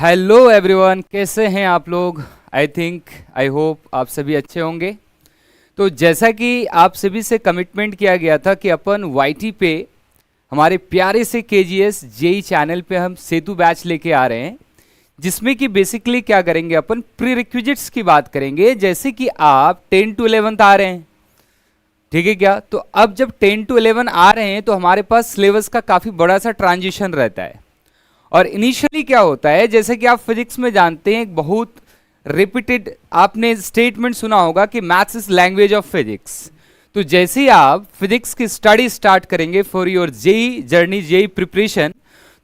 Hello everyone, कैसे हैं आप लोग। आई होप आप सभी अच्छे होंगे। तो जैसा कि आप सभी से कमिटमेंट किया गया था कि अपन वाईटी पे हमारे प्यारे से केजीएस जेई चैनल पे हम सेतु बैच लेके आ रहे हैं, जिसमें कि बेसिकली क्या करेंगे, अपन प्री रिक्विजिट्स की बात करेंगे। जैसे कि आप 10 to 11 आ रहे हैं, ठीक है क्या। तो अब जब 10 to 11 आ रहे हैं तो हमारे पास सिलेबस का काफ़ी बड़ा सा ट्रांजिशन रहता है। और इनिशियली क्या होता है, जैसे कि आप फिजिक्स में जानते हैं, एक बहुत रिपीटेड आपने स्टेटमेंट सुना होगा कि maths is language of physics. तो जैसे ही आप फिजिक्स की स्टडी स्टार्ट करेंगे for your JEE journey, JEE preparation,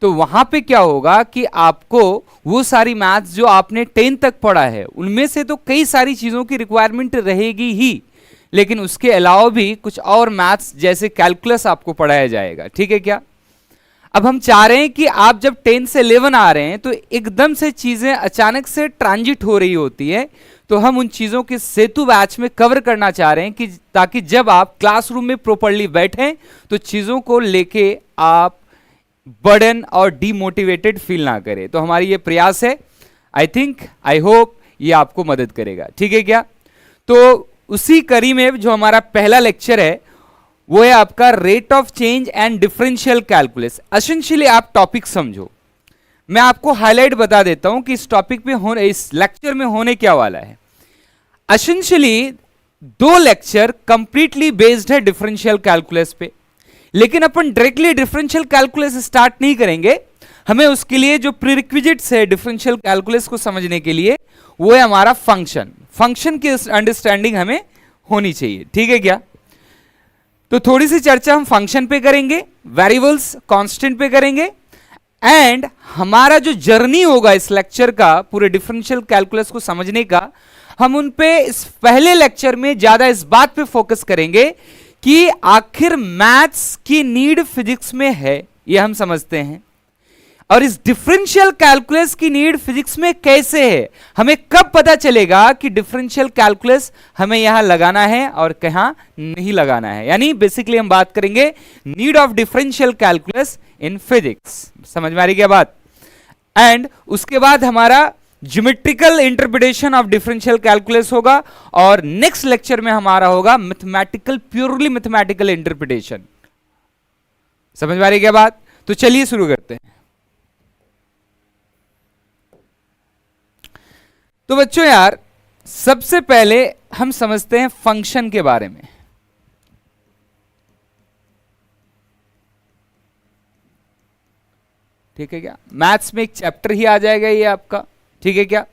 तो वहां पे क्या होगा कि आपको वो सारी मैथ्स जो आपने 10 तक पढ़ा है उनमें से तो कई सारी चीज़ों की रिक्वायरमेंट रहेगी ही, लेकिन उसके अलावा भी कुछ और मैथ्स जैसे कैलकुलस आपको पढ़ाया जाएगा, ठीक है क्या। अब हम चाह रहे हैं कि आप जब 10 से 11 आ रहे हैं तो एकदम से चीजें अचानक से ट्रांजिट हो रही होती है, तो हम उन चीजों के सेतु बैच में कवर करना चाह रहे हैं कि ताकि जब आप क्लासरूम में प्रॉपर्ली बैठें तो चीजों को लेके आप बर्डन और डीमोटिवेटेड फील ना करें। तो हमारी ये प्रयास है। आई होप ये आपको मदद करेगा, ठीक है क्या। तो उसी कड़ी में जो हमारा पहला लेक्चर है वो है आपका rate of change and differential calculus. Essentially आप टॉपिक समझो, मैं आपको हाईलाइट बता देता हूं कि इस टॉपिक पे होने, इस लेक्चर में होने क्या वाला है। एसेंशियली 2 लेक्चर कंप्लीटली बेस्ड है डिफरेंशियल कैलकुलस पे, लेकिन अपन डायरेक्टली डिफरेंशियल कैलकुलस स्टार्ट नहीं करेंगे। हमें उसके लिए जो प्रीरिक्विजिट्स है डिफरेंशियल कैलकुलस को समझने के लिए, वो है हमारा फंक्शन की अंडरस्टैंडिंग हमें होनी चाहिए, ठीक है क्या। तो थोड़ी सी चर्चा हम फंक्शन पे करेंगे, वेरिएबल्स कांस्टेंट पे करेंगे, एंड हमारा जो जर्नी होगा इस लेक्चर का पूरे डिफरेंशियल कैलकुलस को समझने का, हम उन पे इस पहले लेक्चर में ज्यादा इस बात पे फोकस करेंगे कि आखिर मैथ्स की नीड फिजिक्स में है, ये हम समझते हैं, और इस डिफरेंशियल कैलकुलस की नीड फिजिक्स में कैसे है, हमें कब पता चलेगा कि डिफरेंशियल कैलकुलस हमें यहां लगाना है और कहां नहीं लगाना है। यानी बेसिकली हम बात करेंगे need of differential calculus in physics. समझ में आ रही क्या बात। एंड उसके बाद हमारा geometrical interpretation of differential calculus होगा, और नेक्स्ट लेक्चर में हमारा होगा मैथमेटिकल, प्योरली मैथमेटिकल इंटरप्रिटेशन। समझ में आ रही क्या बात। तो चलिए शुरू करते हैं। तो बच्चों यार, सबसे पहले हम समझते हैं फंक्शन के बारे में। ठीक है क्या, मैथ्स में एक चैप्टर ही आ जाएगा ये आपका, ठीक है क्या।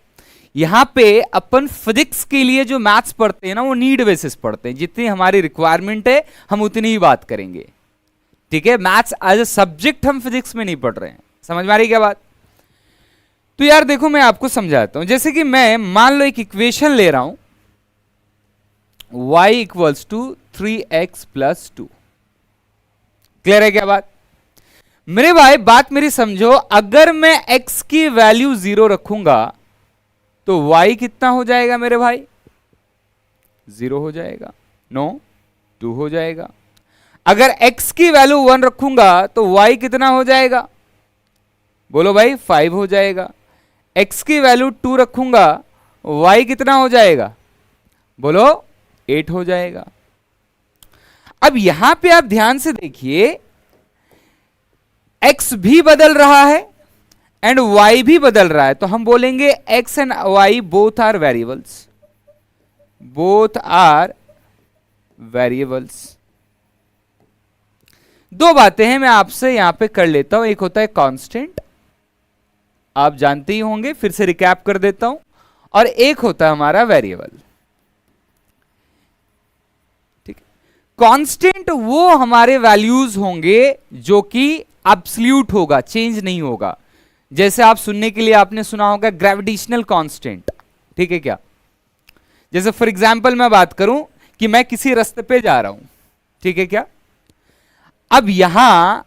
यहां पे अपन फिजिक्स के लिए जो मैथ्स पढ़ते हैं ना, वो नीड बेसिस पढ़ते हैं, जितनी हमारी रिक्वायरमेंट है हम उतनी ही बात करेंगे, ठीक है। मैथ्स एज ए सब्जेक्ट हम फिजिक्स में नहीं पढ़ रहे हैं। समझ में आ रही क्या बात। तो यार देखो, मैं आपको समझाता हूं। जैसे कि मैं मान लो एक इक्वेशन ले रहा हूं, y equals to 3x plus 2। Clear है क्या बात। मेरे भाई बात मेरी समझो, अगर मैं x की वैल्यू 0 रखूंगा तो y कितना हो जाएगा मेरे भाई, 0 हो जाएगा, नो 2 हो जाएगा। अगर x की वैल्यू 1 रखूंगा तो y कितना हो जाएगा, बोलो भाई 5 हो जाएगा। x की वैल्यू 2 रखूंगा, y कितना हो जाएगा, बोलो 8 हो जाएगा। अब यहां पे आप ध्यान से देखिए, x भी बदल रहा है एंड y भी बदल रहा है, तो हम बोलेंगे x and y both are variables, both are variables. 2 बातें हैं मैं आपसे यहां पे कर लेता हूं। एक होता है कांस्टेंट, आप जानते ही होंगे, फिर से रिकैप कर देता हूं, और एक होता है हमारा वेरिएबल, ठीक है। कांस्टेंट वो हमारे वैल्यूज होंगे जो कि एब्सोल्यूट होगा, चेंज नहीं होगा। जैसे आप सुनने के लिए आपने सुना होगा ग्रेविटेशनल कांस्टेंट, ठीक है क्या। जैसे फॉर एग्जांपल मैं बात करूं कि मैं किसी रास्ते पे जा रहा हूं, ठीक है क्या। अब यहां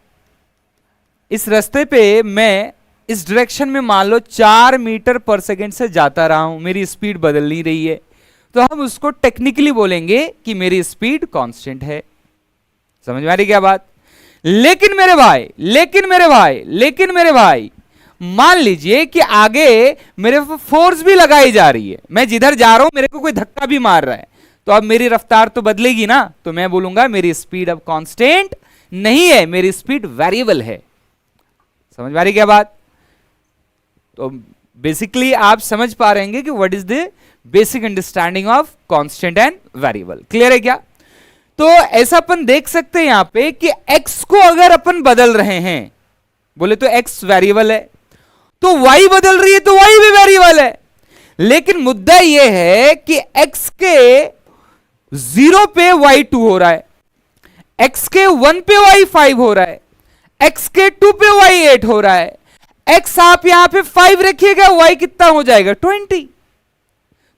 इस रास्ते पे मैं इस डायरेक्शन में मान लो 4 मीटर पर सेकेंड से जाता रहा हूं, मेरी स्पीड बदल नहीं रही है, तो हम उसको टेक्निकली बोलेंगे कि मेरी स्पीड कांस्टेंट है। समझ में आ रही क्या बात। लेकिन मेरे भाई मान लीजिए कि आगे मेरे पे फोर्स भी लगाई जा रही है, मैं जिधर जा रहा हूं मेरे को कोई धक्का भी मार रहा है, तो अब मेरी रफ्तार तो बदलेगी ना, तो मैं बोलूंगा मेरी स्पीड अब कांस्टेंट नहीं है, मेरी स्पीड वेरिएबल है। समझ पा रही क्या बात? तो बेसिकली आप समझ पा रहे हैं कि what is the basic understanding of constant and variable. Clear है क्या? तो ऐसा अपन देख सकते हैं यहां पे कि x को अगर अपन बदल रहे हैं, बोले तो x वेरिएबल है, तो y बदल रही है तो y भी वेरिएबल है। लेकिन मुद्दा यह है कि x के 0 पे y 2 हो रहा है, x के 1 पे y 5 हो रहा है, x के 2 पे y 8 हो रहा है, x आप यहां पे 5 रखिएगा, y कितना हो जाएगा 20।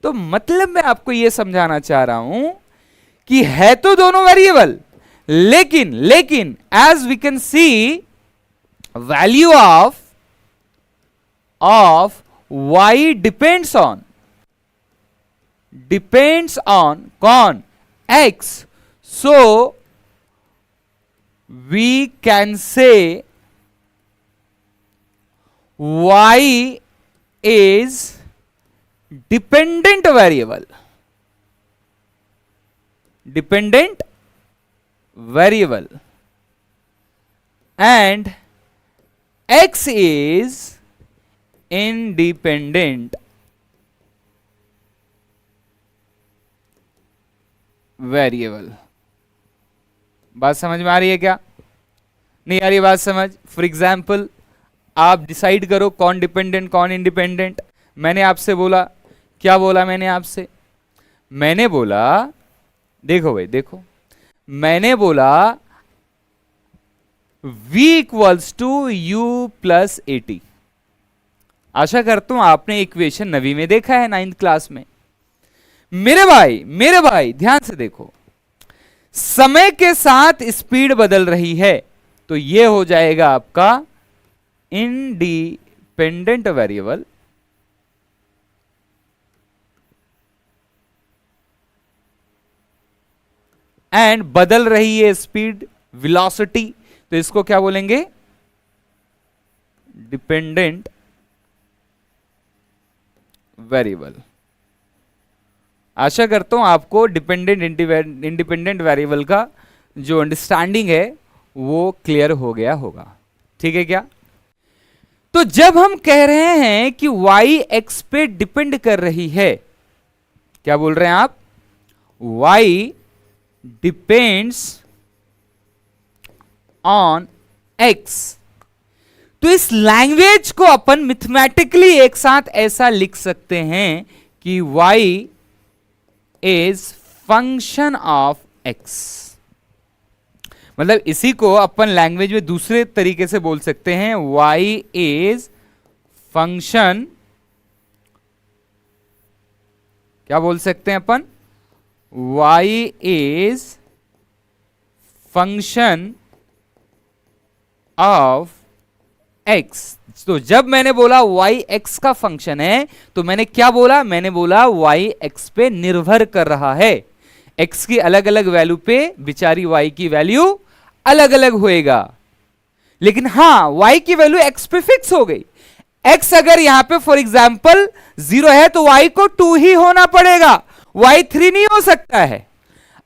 तो मतलब मैं आपको यह समझाना चाह रहा हूं कि है तो दोनों वेरिएबल, लेकिन as we can see value of y depends on कौन? x. So we can say y is dependent variable, and x is independent variable. बात समझ में आ रही है क्या? नहीं आ रही बात समझ? फॉर एग्जाम्पल आप डिसाइड करो कौन डिपेंडेंट कौन इंडिपेंडेंट। मैंने आपसे बोला, क्या बोला मैंने आपसे? मैंने बोला, देखो भाई देखो, मैंने बोला v equals to u plus 80। आशा करता हूं आपने इक्वेशन 9वीं में देखा है, 9th क्लास में। मेरे भाई ध्यान से देखो, समय के साथ स्पीड बदल रही है, तो यह हो जाएगा आपका इंडिपेंडेंट वेरिएबल, एंड बदल रही है स्पीड वेलोसिटी, तो इसको क्या बोलेंगे? Dependent variable. आशा करता हूं आपको डिपेंडेंट इंडिपेंडेंट वेरिएबल का जो अंडरस्टैंडिंग है वो क्लियर हो गया होगा। ठीक है क्या? तो जब हम कह रहे हैं कि y x पे डिपेंड कर रही है, क्या बोल रहे हैं आप? y depends on x। तो इस लैंग्वेज को अपन मैथमेटिकली एक साथ ऐसा लिख सकते हैं कि y is function of x। मतलब इसी को अपन लैंग्वेज में दूसरे तरीके से बोल सकते हैं, y इज फंक्शन, क्या बोल सकते हैं अपन? y is function of x। तो जब मैंने बोला y x का फंक्शन है, तो मैंने क्या बोला? मैंने बोला y x पे निर्भर कर रहा है। x की अलग अलग वैल्यू पे बिचारी y की वैल्यू अलग अलग होएगा, लेकिन हां y की वैल्यू x पे फिक्स हो गई। x अगर यहां पे फॉर एग्जांपल 0 है तो y को 2 ही होना पड़ेगा, y 3 नहीं हो सकता है।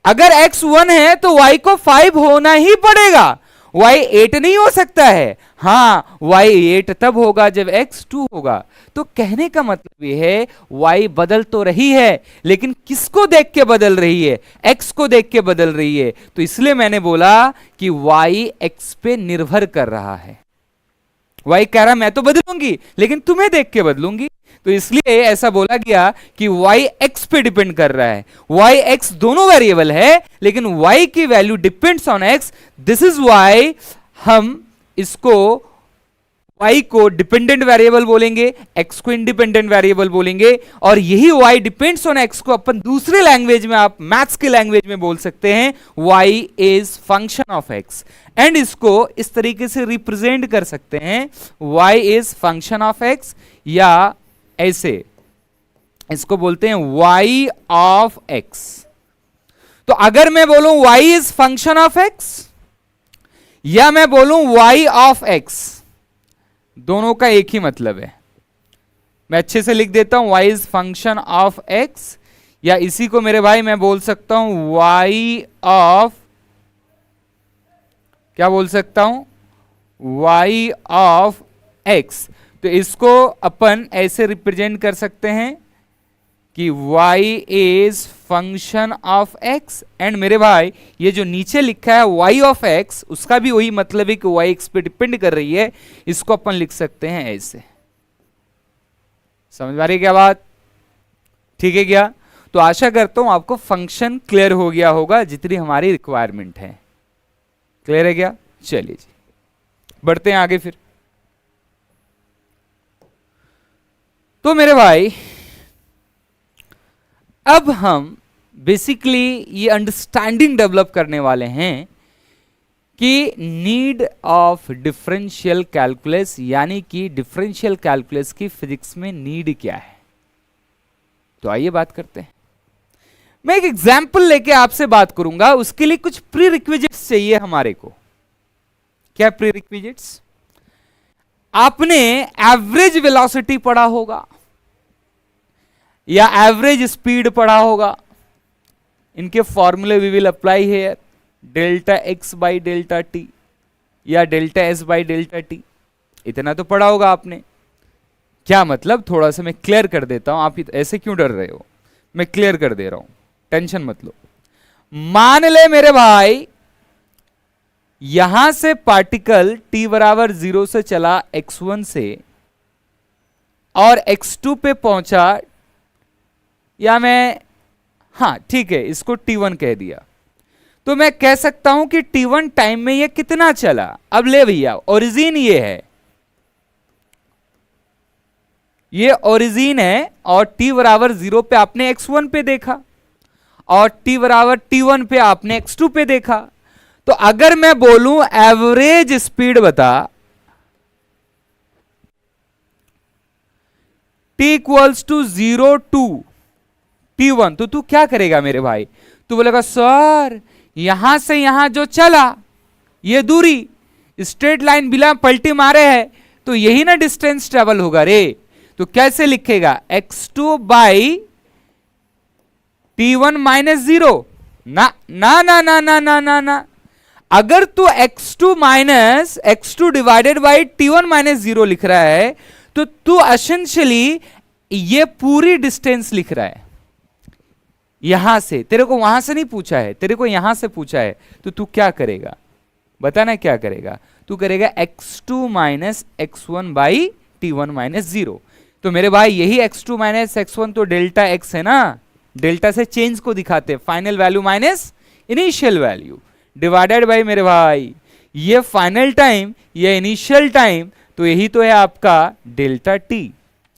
अगर x 1 है तो y को 5 होना ही पड़ेगा, y 8 नहीं हो सकता है। हां y 8 तब होगा जब x 2 होगा। तो कहने का मतलब यह है y बदल तो रही है, लेकिन किसको देख के बदल रही है? x को देख के बदल रही है। तो इसलिए मैंने बोला कि y x पे निर्भर कर रहा है। y कह रहा मैं तो बदलूंगी, लेकिन तुम्हें देख के बदलूंगी, तो इसलिए ऐसा बोला गया कि y x पे डिपेंड कर रहा है। y x दोनों वेरिएबल है, लेकिन y की value depends on x। This is why हम इसको y को डिपेंडेंट वेरिएबल बोलेंगे, x को इंडिपेंडेंट वेरिएबल बोलेंगे, और यही y डिपेंड्स ऑन x को अपन दूसरे लैंग्वेज में, आप मैथ्स के लैंग्वेज में बोल सकते हैं y is function of x। And इसको इस तरीके से रिप्रेजेंट कर सकते हैं, y is function of x, या ऐसे इसको बोलते हैं y ऑफ x। तो अगर मैं बोलूं y is function of x, या मैं बोलूं y ऑफ x, दोनों का एक ही मतलब है। मैं अच्छे से लिख देता हूं, y is function of x, या इसी को मेरे भाई मैं बोल सकता हूं y ऑफ, क्या बोल सकता हूं, y ऑफ x। तो इसको अपन ऐसे रिप्रेजेंट कर सकते हैं कि y is function of x, and मेरे भाई ये जो नीचे लिखा है y ऑफ x, उसका भी वही मतलब है कि y x पे डिपेंड कर रही है। इसको अपन लिख सकते हैं ऐसे। समझ आ रही है क्या बात? ठीक है क्या? तो आशा करता हूं आपको फंक्शन क्लियर हो गया होगा, जितनी हमारी रिक्वायरमेंट है। क्लियर है क्या? चलिए जी, बढ़ते हैं आगे फिर। तो मेरे भाई अब हम बेसिकली ये अंडरस्टैंडिंग डेवलप करने वाले हैं कि नीड ऑफ डिफरेंशियल कैलकुलस, यानी कि डिफरेंशियल कैलकुलस की फिजिक्स में नीड क्या है। तो आइए बात करते हैं। मैं एक एग्जांपल लेके आपसे बात करूंगा, उसके लिए कुछ प्री रिक्विजिट्स चाहिए हमारे को। क्या प्री रिक्विजिट्स? आपने एवरेज वेलोसिटी पढ़ा होगा या एवरेज स्पीड पढ़ा होगा। इनके फॉर्मूले we will apply here, delta X by delta T या delta S by delta T. इतना तो पढ़ा होगा आपने। क्या मतलब, थोड़ा सा मैं क्लियर कर देता हूं। आप ऐसे क्यों डर रहे हो, मैं क्लियर कर दे रहा हूं, टेंशन मत लो। मान ले मेरे भाई यहां से पार्टिकल t बराबर 0 से चला x1 से और x2 पे पहुंचा, या मैं, हाँ ठीक है, इसको t1 कह दिया। तो मैं कह सकता हूं कि t1 टाइम में ये कितना चला। अब ले भैया, ओरिजिन ये है, ये ओरिजिन है, और t बराबर 0 पे आपने x1 पे देखा और t बराबर t1 पे आपने x2 पे देखा। तो अगर मैं बोलूं एवरेज स्पीड बता, t equals to 0 to t1, तो तू क्या करेगा मेरे भाई? तू बोलेगा सर यहां से यहां जो चला ये दूरी स्ट्रेट लाइन बिना पलटी मारे है, तो यही ना डिस्टेंस ट्रेवल होगा रे। तो कैसे लिखेगा? x2 by t1 minus 0। ना ना ना ना ना ना ना ना, अगर तू x2 minus x2 divided by t1 minus 0 लिख रहा है, तो तू एसेंशियली ये पूरी डिस्टेंस लिख रहा है। यहां से, तेरे को वहां से नहीं पूछा है, तेरे को यहां से पूछा है। तो तू क्या करेगा, बताना क्या करेगा? तू करेगा x2 minus x1 by t1 minus 0। तो मेरे भाई यही x2 माइनस x1 तो डेल्टा x है ना, डेल्टा से चेंज को दिखाते हैं, final value minus initial value divided by मेरे भाई ये फाइनल टाइम, ये इनिशियल टाइम, तो यही तो है आपका डेल्टा टी।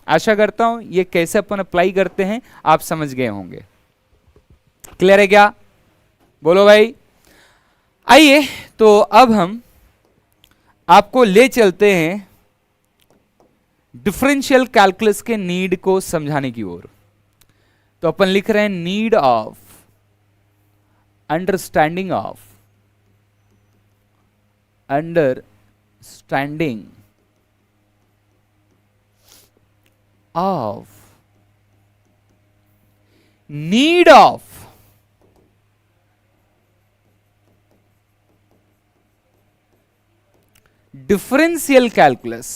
आशा करता हूं ये कैसे अपन अप्लाई करते हैं आप समझ गए होंगे। क्लियर है क्या? बोलो भाई। आइए तो अब हम आपको ले चलते हैं डिफरेंशियल कैलकुलस के नीड को समझाने की ओर। तो अपन लिख रहे हैं need of understanding of need of differential calculus.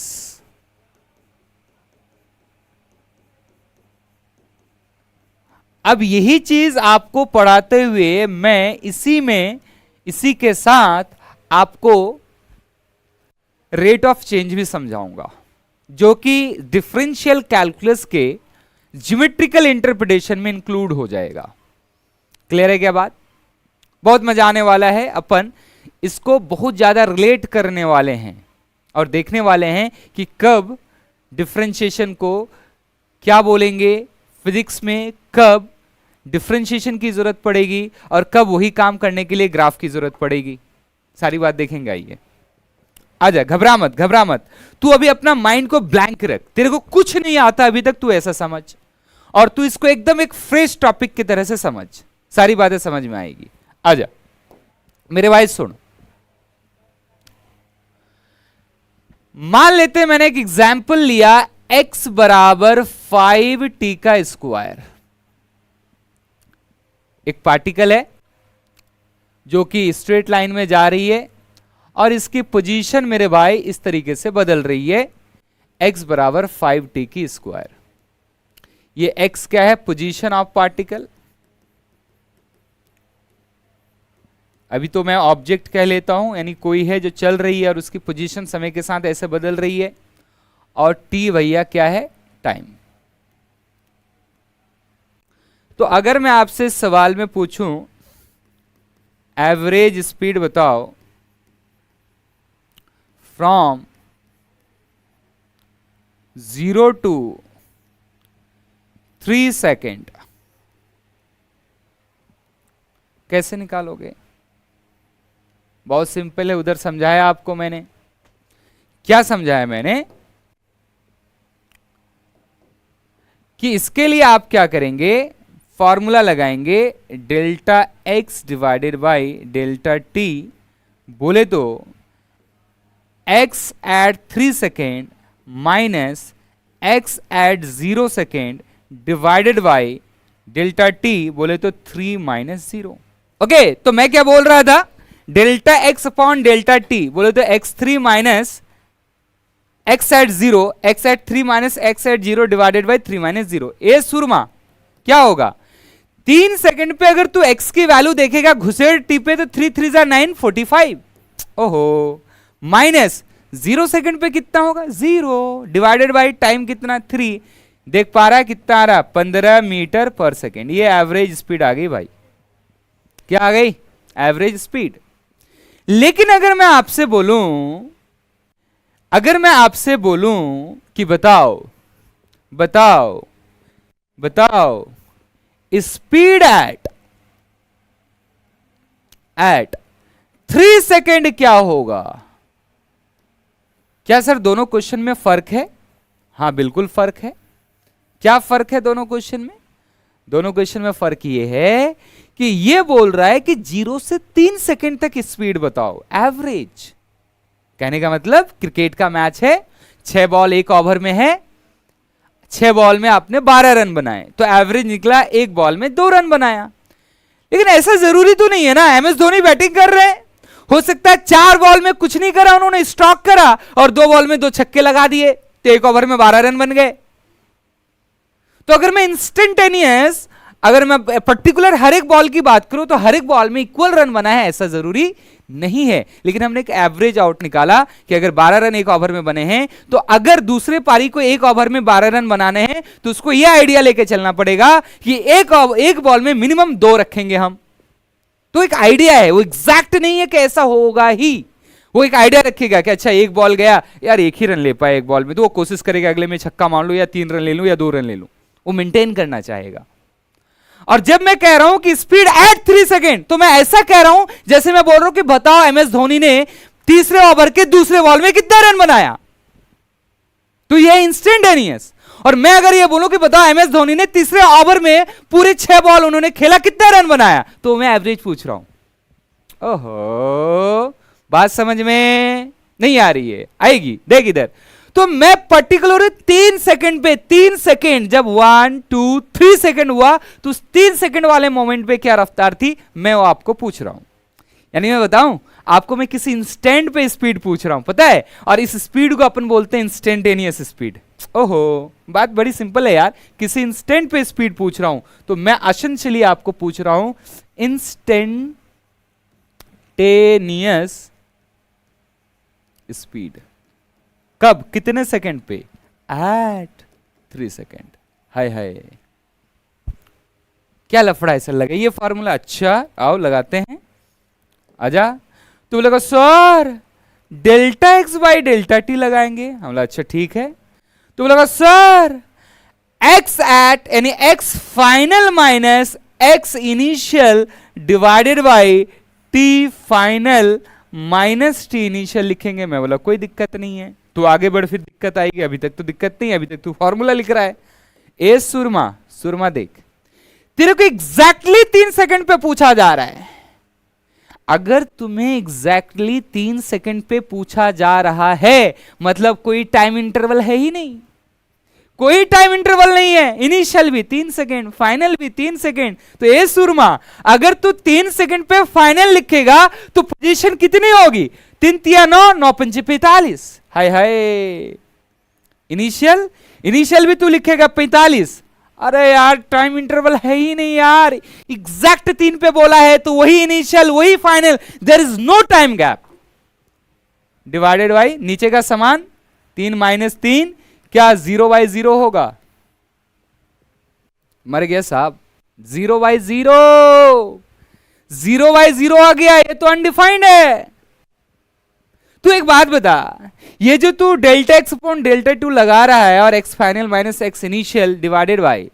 अब यही चीज आपको पढ़ाते हुए मैं इसी के साथ आपको रेट ऑफ चेंज भी समझाऊंगा, जो कि डिफरेंशियल कैलकुलस के ज्योमेट्रिकल इंटरप्रिटेशन में इंक्लूड हो जाएगा। क्लियर है क्या बात? बहुत मजा आने वाला है। अपन इसको बहुत ज्यादा रिलेट करने वाले हैं और देखने वाले हैं कि कब डिफरेंशिएशन को क्या बोलेंगे फिजिक्स में, कब डिफरेंशिएशन की जरूरत पड़ेगी और कब वही काम करने के लिए ग्राफ की जरूरत पड़ेगी। सारी बात देखेंगे। आइए आजा, घबरा मत। तू अभी अपना माइंड को ब्लैंक रख, तेरे को कुछ नहीं आता अभी तक, तू ऐसा समझ, और तू इसको एकदम एक फ्रेश टॉपिक की तरह से समझ, सारी बातें समझ में आएगी। आजा मेरे भाई सुन, मान लेते हैं मैंने एक एग्जाम्पल लिया x बराबर 5t का स्क्वायर। एक पार्टिकल है जो कि स्ट्रेट लाइन में जा रही है और इसकी पोजीशन मेरे भाई इस तरीके से बदल रही है, x बराबर 5t की स्क्वायर। ये x क्या है? Position of particle. अभी तो मैं ऑब्जेक्ट कह लेता हूं, यानी कोई है जो चल रही है और उसकी पोजीशन समय के साथ ऐसे बदल रही है। और t भैया क्या है? टाइम। तो अगर मैं आपसे इस सवाल में पूछूं एवरेज स्पीड बताओ फ्रॉम 0 to 3 सेकेंड, कैसे निकालोगे? बहुत सिंपल है, उधर समझाया आपको मैंने। क्या समझाया मैंने? कि इसके लिए आप क्या करेंगे, फॉर्मूला लगाएंगे delta x divided by delta t, बोले तो x at 3 second minus x at 0 second divided by delta t, बोले तो 3 माइनस 0। ओके, तो मैं क्या बोल रहा था? Delta x upon delta t, बोले तो x3 minus x at 0, x at 3 minus x at 0 divided by 3 minus 0। ए सुरमा, क्या होगा? 3 सेकंड पे अगर तू x की वैल्यू देखेगा घुसेड़ टी पे तो 3 3 जा 9, 45। ओहो, माइनस 0 सेकंड पे कितना होगा? 0 डिवाइडेड बाई टाइम कितना? 3। देख पा रहा है कितना आ रहा? 15 मीटर पर सेकेंड। ये एवरेज स्पीड आ गई भाई। क्या आ गई? Average speed. लेकिन अगर मैं आपसे बोलूं कि बताओ स्पीड एट 3 सेकेंड क्या होगा? क्या सर दोनों क्वेश्चन में फर्क है? हां बिल्कुल फर्क है। क्या फर्क है दोनों क्वेश्चन में? दोनों क्वेश्चन में फर्क ये है कि ये बोल रहा है कि 0 से 3 सेकेंड तक स्पीड बताओ एवरेज। कहने का मतलब क्रिकेट का मैच है, 6 बॉल 1 ओवर में है, 6 बॉल में आपने 12 रन बनाए, तो एवरेज निकला 1 बॉल में 2 रन बनाया। लेकिन ऐसा जरूरी तो नहीं है ना, एमएस धोनी बैटिंग कर रहे हैं, हो सकता है 4 बॉल में कुछ नहीं करा, उन्होंने स्ट्रोक करा और 2 बॉल में 2 छक्के लगा दिए, तो 1 ओवर में 12 रन बन गए। तो अगर मैं इंस्टेंटेनियस, अगर मैं पर्टिकुलर हर एक बॉल की बात करूं तो हर एक बॉल में इक्वल रन बना है ऐसा जरूरी नहीं है। लेकिन हमने एक एवरेज आउट निकाला कि अगर 12 रन 1 ओवर में बने हैं, तो अगर दूसरे पारी को 1 ओवर में 12 रन बनाने हैं तो उसको यह आइडिया लेके चलना पड़ेगा कि एक बॉल में मिनिमम 2 रखेंगे हम। तो एक आइडिया है, वो एग्जैक्ट नहीं है कि ऐसा होगा ही, वो एक आइडिया रखेगा कि अच्छा 1 बॉल गया यार 1 ही रन ले पाए 1 बॉल में, तो वो कोशिश करेगा अगले में छक्का मार लूं या 3 रन ले लूं या 2 रन ले लूं, वो मेंटेन करना चाहेगा। और जब मैं कह रहा हूं कि स्पीड एट 3 सेकेंड, तो मैं ऐसा कह रहा हूं जैसे मैं बोल रहा हूं कि बताओ एमएस धोनी ने तीसरे ओवर के दूसरे बॉल में कितना रन बनाया, तो ये इंस्टेंटेनियस। और मैं अगर ये बोलूं कि बताओ एमएस धोनी ने तीसरे ओवर में पूरे 6 बॉल उन्होंने खेला कितना रन बनाया, तो मैं एवरेज पूछ रहा हूं। ओहो, बात समझ में नहीं आ रही है? आएगी, देख इधर। तो मैं पर्टिकुलर 3 सेकंड पे, 3 सेकंड जब 1 2 3 सेकंड हुआ तो उस 3 सेकंड वाले मोमेंट पे क्या रफ्तार थी मैं वो आपको पूछ रहा हूं। यानी मैं बताऊं आपको, मैं किसी इंस्टेंट पे स्पीड पूछ रहा हूं, पता है? और इस स्पीड को अपन बोलते हैं इंस्टेंटेनियस स्पीड। ओहो, बात बड़ी सिंपल है यार, किसी इंस्टेंट पे स्पीड पूछ रहा हूं तो मैं एसेंशियली आपको पूछ रहा हूं इंस्टेंटेनियस स्पीड। कब, कितने सेकंड पे? Eight 3 second. हाय हाय, क्या लफड़ा ऐसा लगा ये फॉर्मूला? अच्छा आओ लगाते हैं, आजा। तो बोलेगा sir delta X by delta T लगाएंगे। हम बोला अच्छा ठीक है। तो बोलेगा सर एक्स एट यानी x final minus x initial divided by T final minus T initial लिखेंगे। मैं बोला कोई दिक्कत नहीं है, तो आगे बढ़ फिर दिक्कत आएगी, अभी तक तो दिक्कत नहीं है, अभी तक तू फॉर्मूला लिख रहा है। ए सुरमा देख, तेरे को एग्जैक्टली 3 सेकंड पे पूछा जा रहा है। अगर तुम्हें एग्जैक्टली 3 सेकंड पे पूछा जा रहा है, मतलब कोई टाइम इंटरवल है ही नहीं, कोई टाइम इंटरवल नहीं है, इनिशियल भी 3 सेकंड, फाइनल भी 3 सेकंड, तो ए सुरमा, अगर तू 3 सेकंड पे फाइनल लिखेगा तो पोजीशन कितनी होगी? 3 तिया 9, 9 पंचे 45। हाय हाय, इनिशियल, इनिशियल भी तू लिखेगा 45। अरे यार टाइम इंटरवल है ही नहीं यार, एग्जैक्ट 3 पे बोला है तो वही इनिशियल वही final, there is no time gap. Divided by नीचे का समान 3 माइनस 3, क्या 0/0 होगा? मर गया साहब, 0/0, 0/0 आ गया, ये तो अनडिफाइंड है। तू एक बात बता, ये जो तू delta X upon delta two लगा रहा है और x final minus x initial divided by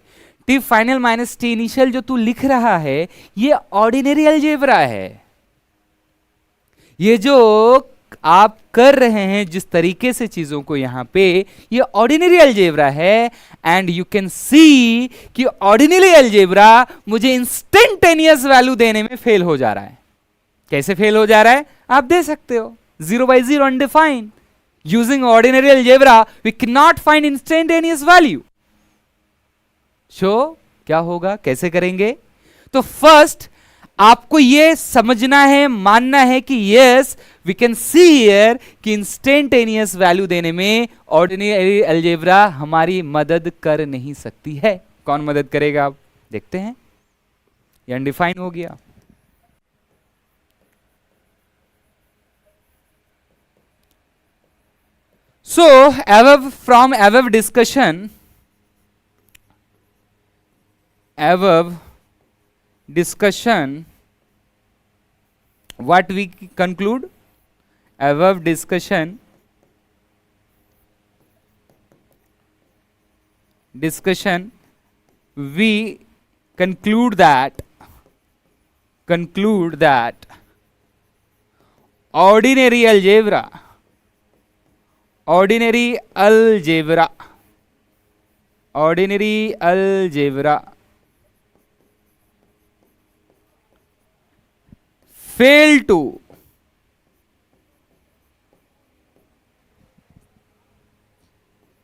T final minus T initial जो तू लिख रहा है, ये ऑर्डिनरी अलजेब्रा है। ये जो आप कर रहे हैं जिस तरीके से चीजों को यहां पे, ये ऑर्डिनरी अलजेब्रा है। एंड यू कैन सी कि ऑर्डिनरी अलजेब्रा मुझे इंस्टेंटेनियस वैल्यू देने में फेल हो जा रहा है। कैसे फेल हो जा रहा है आप दे सकते हो, 0/0 undefined. Using ordinary algebra, we cannot find instantaneous value. So, क्या होगा, कैसे करेंगे? तो फर्स्ट आपको ये समझना है, मानना है कि yes we can see here कि इंस्टेंटेनियस वैल्यू देने में ऑर्डिनरी अलजेब्रा हमारी मदद कर नहीं सकती है। कौन मदद करेगा आप देखते हैं। ये अनडिफाइन हो गया। So, from above discussion, what we conclude? Above discussion, we conclude that ordinary algebra fail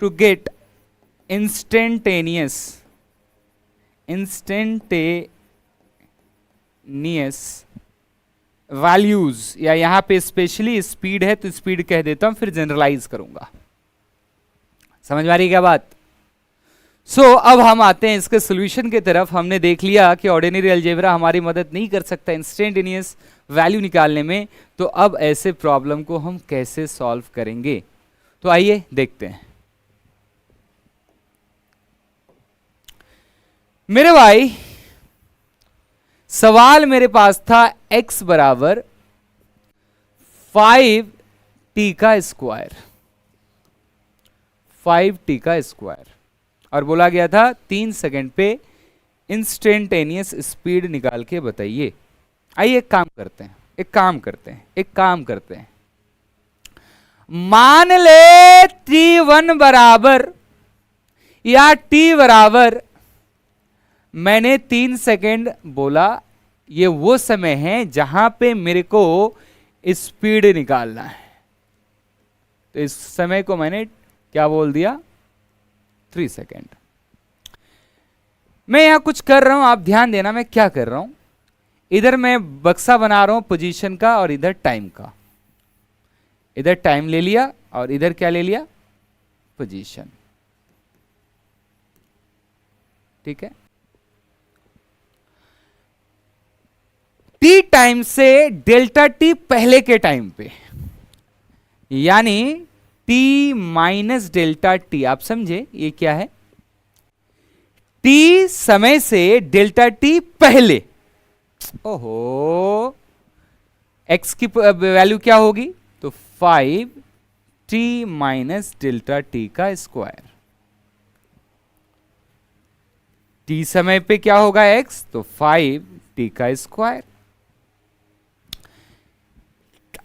to get instantaneous values, या यहां पे स्पेशली स्पीड है तो स्पीड कह देता हूं, फिर जनरलाइज करूंगा। समझ में आ रही क्या बात? अब हम आते हैं इसके सॉल्यूशन की तरफ। हमने देख लिया कि ऑर्डिनरी अलजेब्रा हमारी मदद नहीं कर सकता इंस्टेंटेनियस वैल्यू निकालने में, तो अब ऐसे प्रॉब्लम को हम कैसे सॉल्व करेंगे, तो आइए देखते हैं। मेरे भाई सवाल मेरे पास था x बराबर 5t का स्क्वायर, 5t का स्क्वायर, और बोला गया था 3 सेकंड पे इंस्टेंटेनियस स्पीड निकाल के बताइए। आइए एक काम करते हैं, मान ले t1 बराबर या t बराबर, मैंने 3 सेकंड बोला, ये वो समय है जहां पे मेरे को स्पीड निकालना है, तो इस समय को मैंने क्या बोल दिया, 3 सेकंड। मैं यहां कुछ कर रहा हूं, आप ध्यान देना मैं क्या कर रहा हूं। इधर मैं बक्सा बना रहा हूं पोजीशन का और इधर टाइम का। इधर टाइम ले लिया और इधर क्या ले लिया, पोजीशन। ठीक है, टी टाइम से डेल्टा टी पहले के टाइम पे, यानी टी माइनस डेल्टा टी, आप समझे ये क्या है, टी समय से डेल्टा टी पहले। ओहो, एक्स की वैल्यू क्या होगी, तो 5t माइनस डेल्टा टी का स्क्वायर। टी समय पे क्या होगा x, तो 5t का स्क्वायर।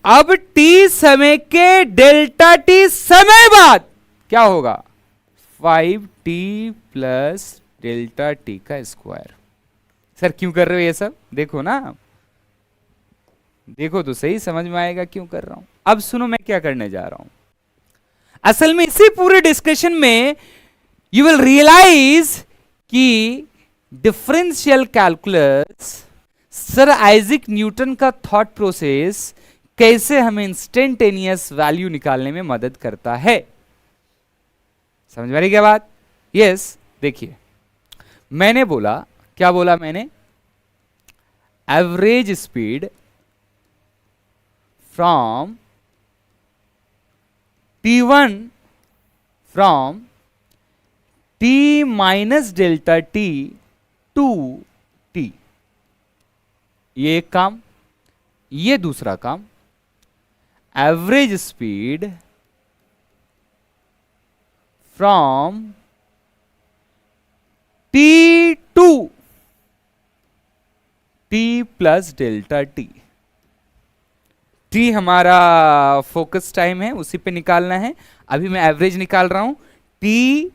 अब t समय के डेल्टा टी समय बाद क्या होगा, 5t प्लस डेल्टा टी का स्क्वायर। सर क्यों कर रहे हो ये सब, देखो ना, देखो तो सही, समझ में आएगा क्यों कर रहा हूं। अब सुनो मैं क्या करने जा रहा हूं। असल में इसी पूरे डिस्कशन में यू विल रियलाइज कि differential calculus, sir Isaac Newton का थॉट प्रोसेस कैसे हमें इंस्टेंटेनियस वैल्यू निकालने में मदद करता है। समझ में आ रही क्या बात? यस। देखिए मैंने बोला, क्या बोला मैंने, average speed from t1 from t minus delta t to t, ये एक काम। ये दूसरा काम, average speed from t to t plus delta t। t हमारा फोकस टाइम है, उसी पे निकालना है। अभी मैं एवरेज निकाल रहा हूं, t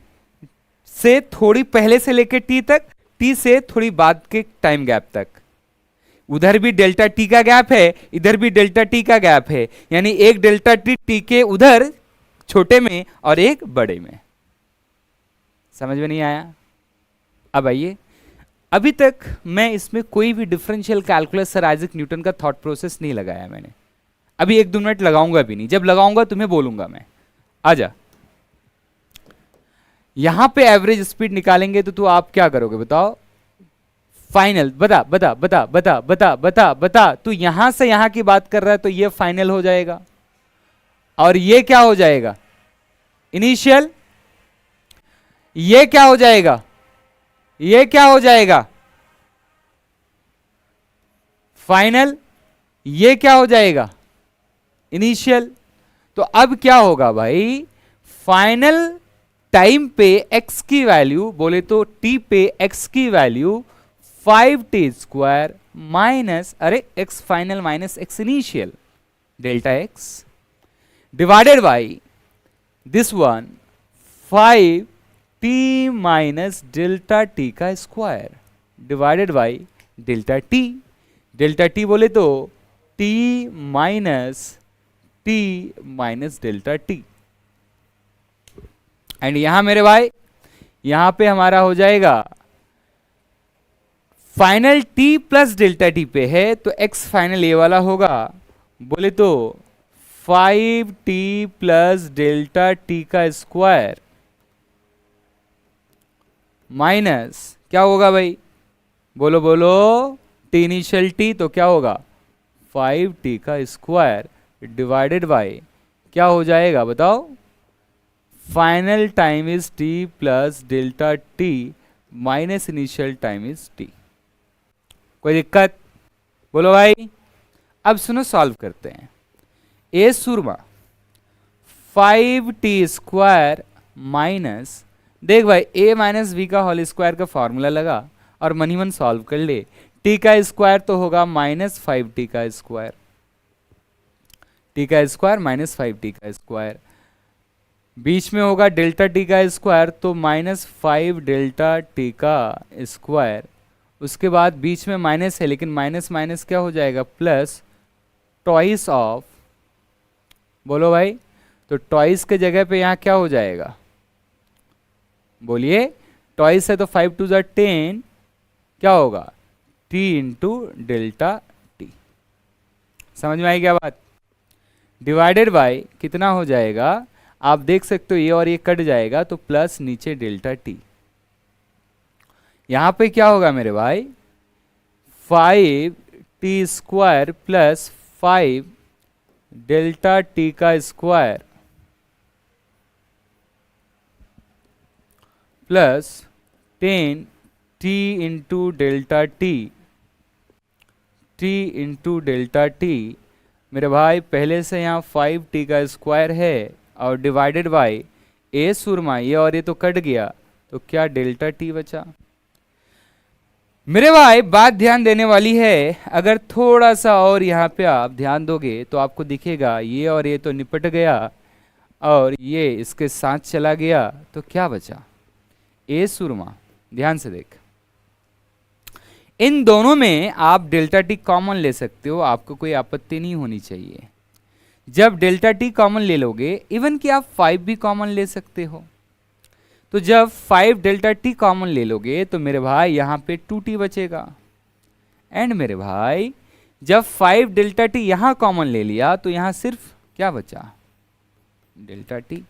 से थोड़ी पहले से लेकर t तक, t से थोड़ी बाद के टाइम गैप तक। उधर भी डेल्टा t का गैप है, इधर भी डेल्टा t का गैप है, यानी एक डेल्टा t के उधर छोटे में और एक बड़े में। समझ में नहीं आया? अब आइए, अभी तक मैं इसमें कोई भी differential calculus sir Isaac Newton का थॉट प्रोसेस नहीं लगाया मैंने। अभी 1-2 मिनट लगाऊंगा भी नहीं, जब लगाऊंगा तुम्हें बोलूंगा मैं। आजा, यहां पे एवरेज स्पीड निकालेंगे तो आप क्या करोगे बताओ? फाइनल बता बता बता बता बता बता बता। तू यहां से यहां की बात कर रहा है तो ये फाइनल हो जाएगा, और ये क्या हो जाएगा? इनिशियल। ये क्या हो जाएगा? ये क्या हो जाएगा? फाइनल। ये क्या हो जाएगा? इनिशियल। तो अब क्या होगा भाई? फाइनल टाइम पे x की वैल्यू, बोले तो t पे x की वैल्यू 5t स्क्वायर माइनस, अरे x final minus x initial delta x divided by this one 5t minus delta t का square divided by delta t। Delta t बोले तो t minus delta t। And यहां मेरे भाई, यहां पे हमारा हो जाएगा final t plus delta t पे है तो x फाइनल ये वाला होगा, बोले तो 5t प्लस डेल्टा t का स्क्वायर माइनस क्या होगा भाई? बोलो बोलो, t इनिशियल t तो क्या होगा? 5t का स्क्वायर डिवाइडेड बाय क्या हो जाएगा बताओ? Final time is t plus delta t minus initial time is t। कोई दिक्कत? बोलो भाई। अब सुनो, सॉल्व करते हैं। ए सुरमा 5t स्क्वायर माइनस, देख भाई a माइनस बी का होल स्क्वायर का फॉर्मूला लगा और मनी मन सॉल्व कर ले। t का स्क्वायर तो होगा माइनस 5t का स्क्वायर, t का स्क्वायर माइनस 5t का स्क्वायर, बीच में होगा डेल्टा t का स्क्वायर तो माइनस 5 डेल्टा t का स्क्वायर। उसके बाद बीच में माइनस है, लेकिन माइनस माइनस क्या हो जाएगा? प्लस ट्वाइस ऑफ, बोलो भाई, तो ट्वाइस के जगह पे यहाँ क्या हो जाएगा? बोलिए, ट्वाइस है तो 5 टू ज़ा 10, क्या होगा? t into delta t। समझ में आई क्या बात? डिवाइडेड बाय कितना हो जाएगा? आप देख सकते हो ये और ये कट जाएगा तो प्लस नीचे डेल्टा t। यहां पे क्या होगा मेरे भाई? 5t square plus 5 delta t का square plus 10t into delta t into delta t। मेरे भाई पहले से यहाँ 5t का स्क्वायर है और डिवाइडेड बाय ए सुरमा, ये और ये तो कट गया तो क्या डेल्टा t बचा। मेरे भाई बात ध्यान देने वाली है, अगर थोड़ा सा और यहाँ पे आप ध्यान दोगे तो आपको दिखेगा ये और ये तो निपट गया और ये इसके साथ चला गया तो क्या बचा? ए सुरमा, ध्यान से देख, इन दोनों में आप डेल्टा टी कॉमन ले सकते हो, आपको कोई आपत्ति नहीं होनी चाहिए। जब डेल्टा टी कॉमन ले लोगे, इवन कि आप 5 भी कॉमन ले सकते हो, तो जब 5 डेल्टा टी कॉमन ले लोगे तो मेरे भाई यहां पे 2t बचेगा। एंड मेरे भाई जब 5 डेल्टा टी यहां कॉमन ले लिया तो यहां सिर्फ क्या बचा, डेल्टा टी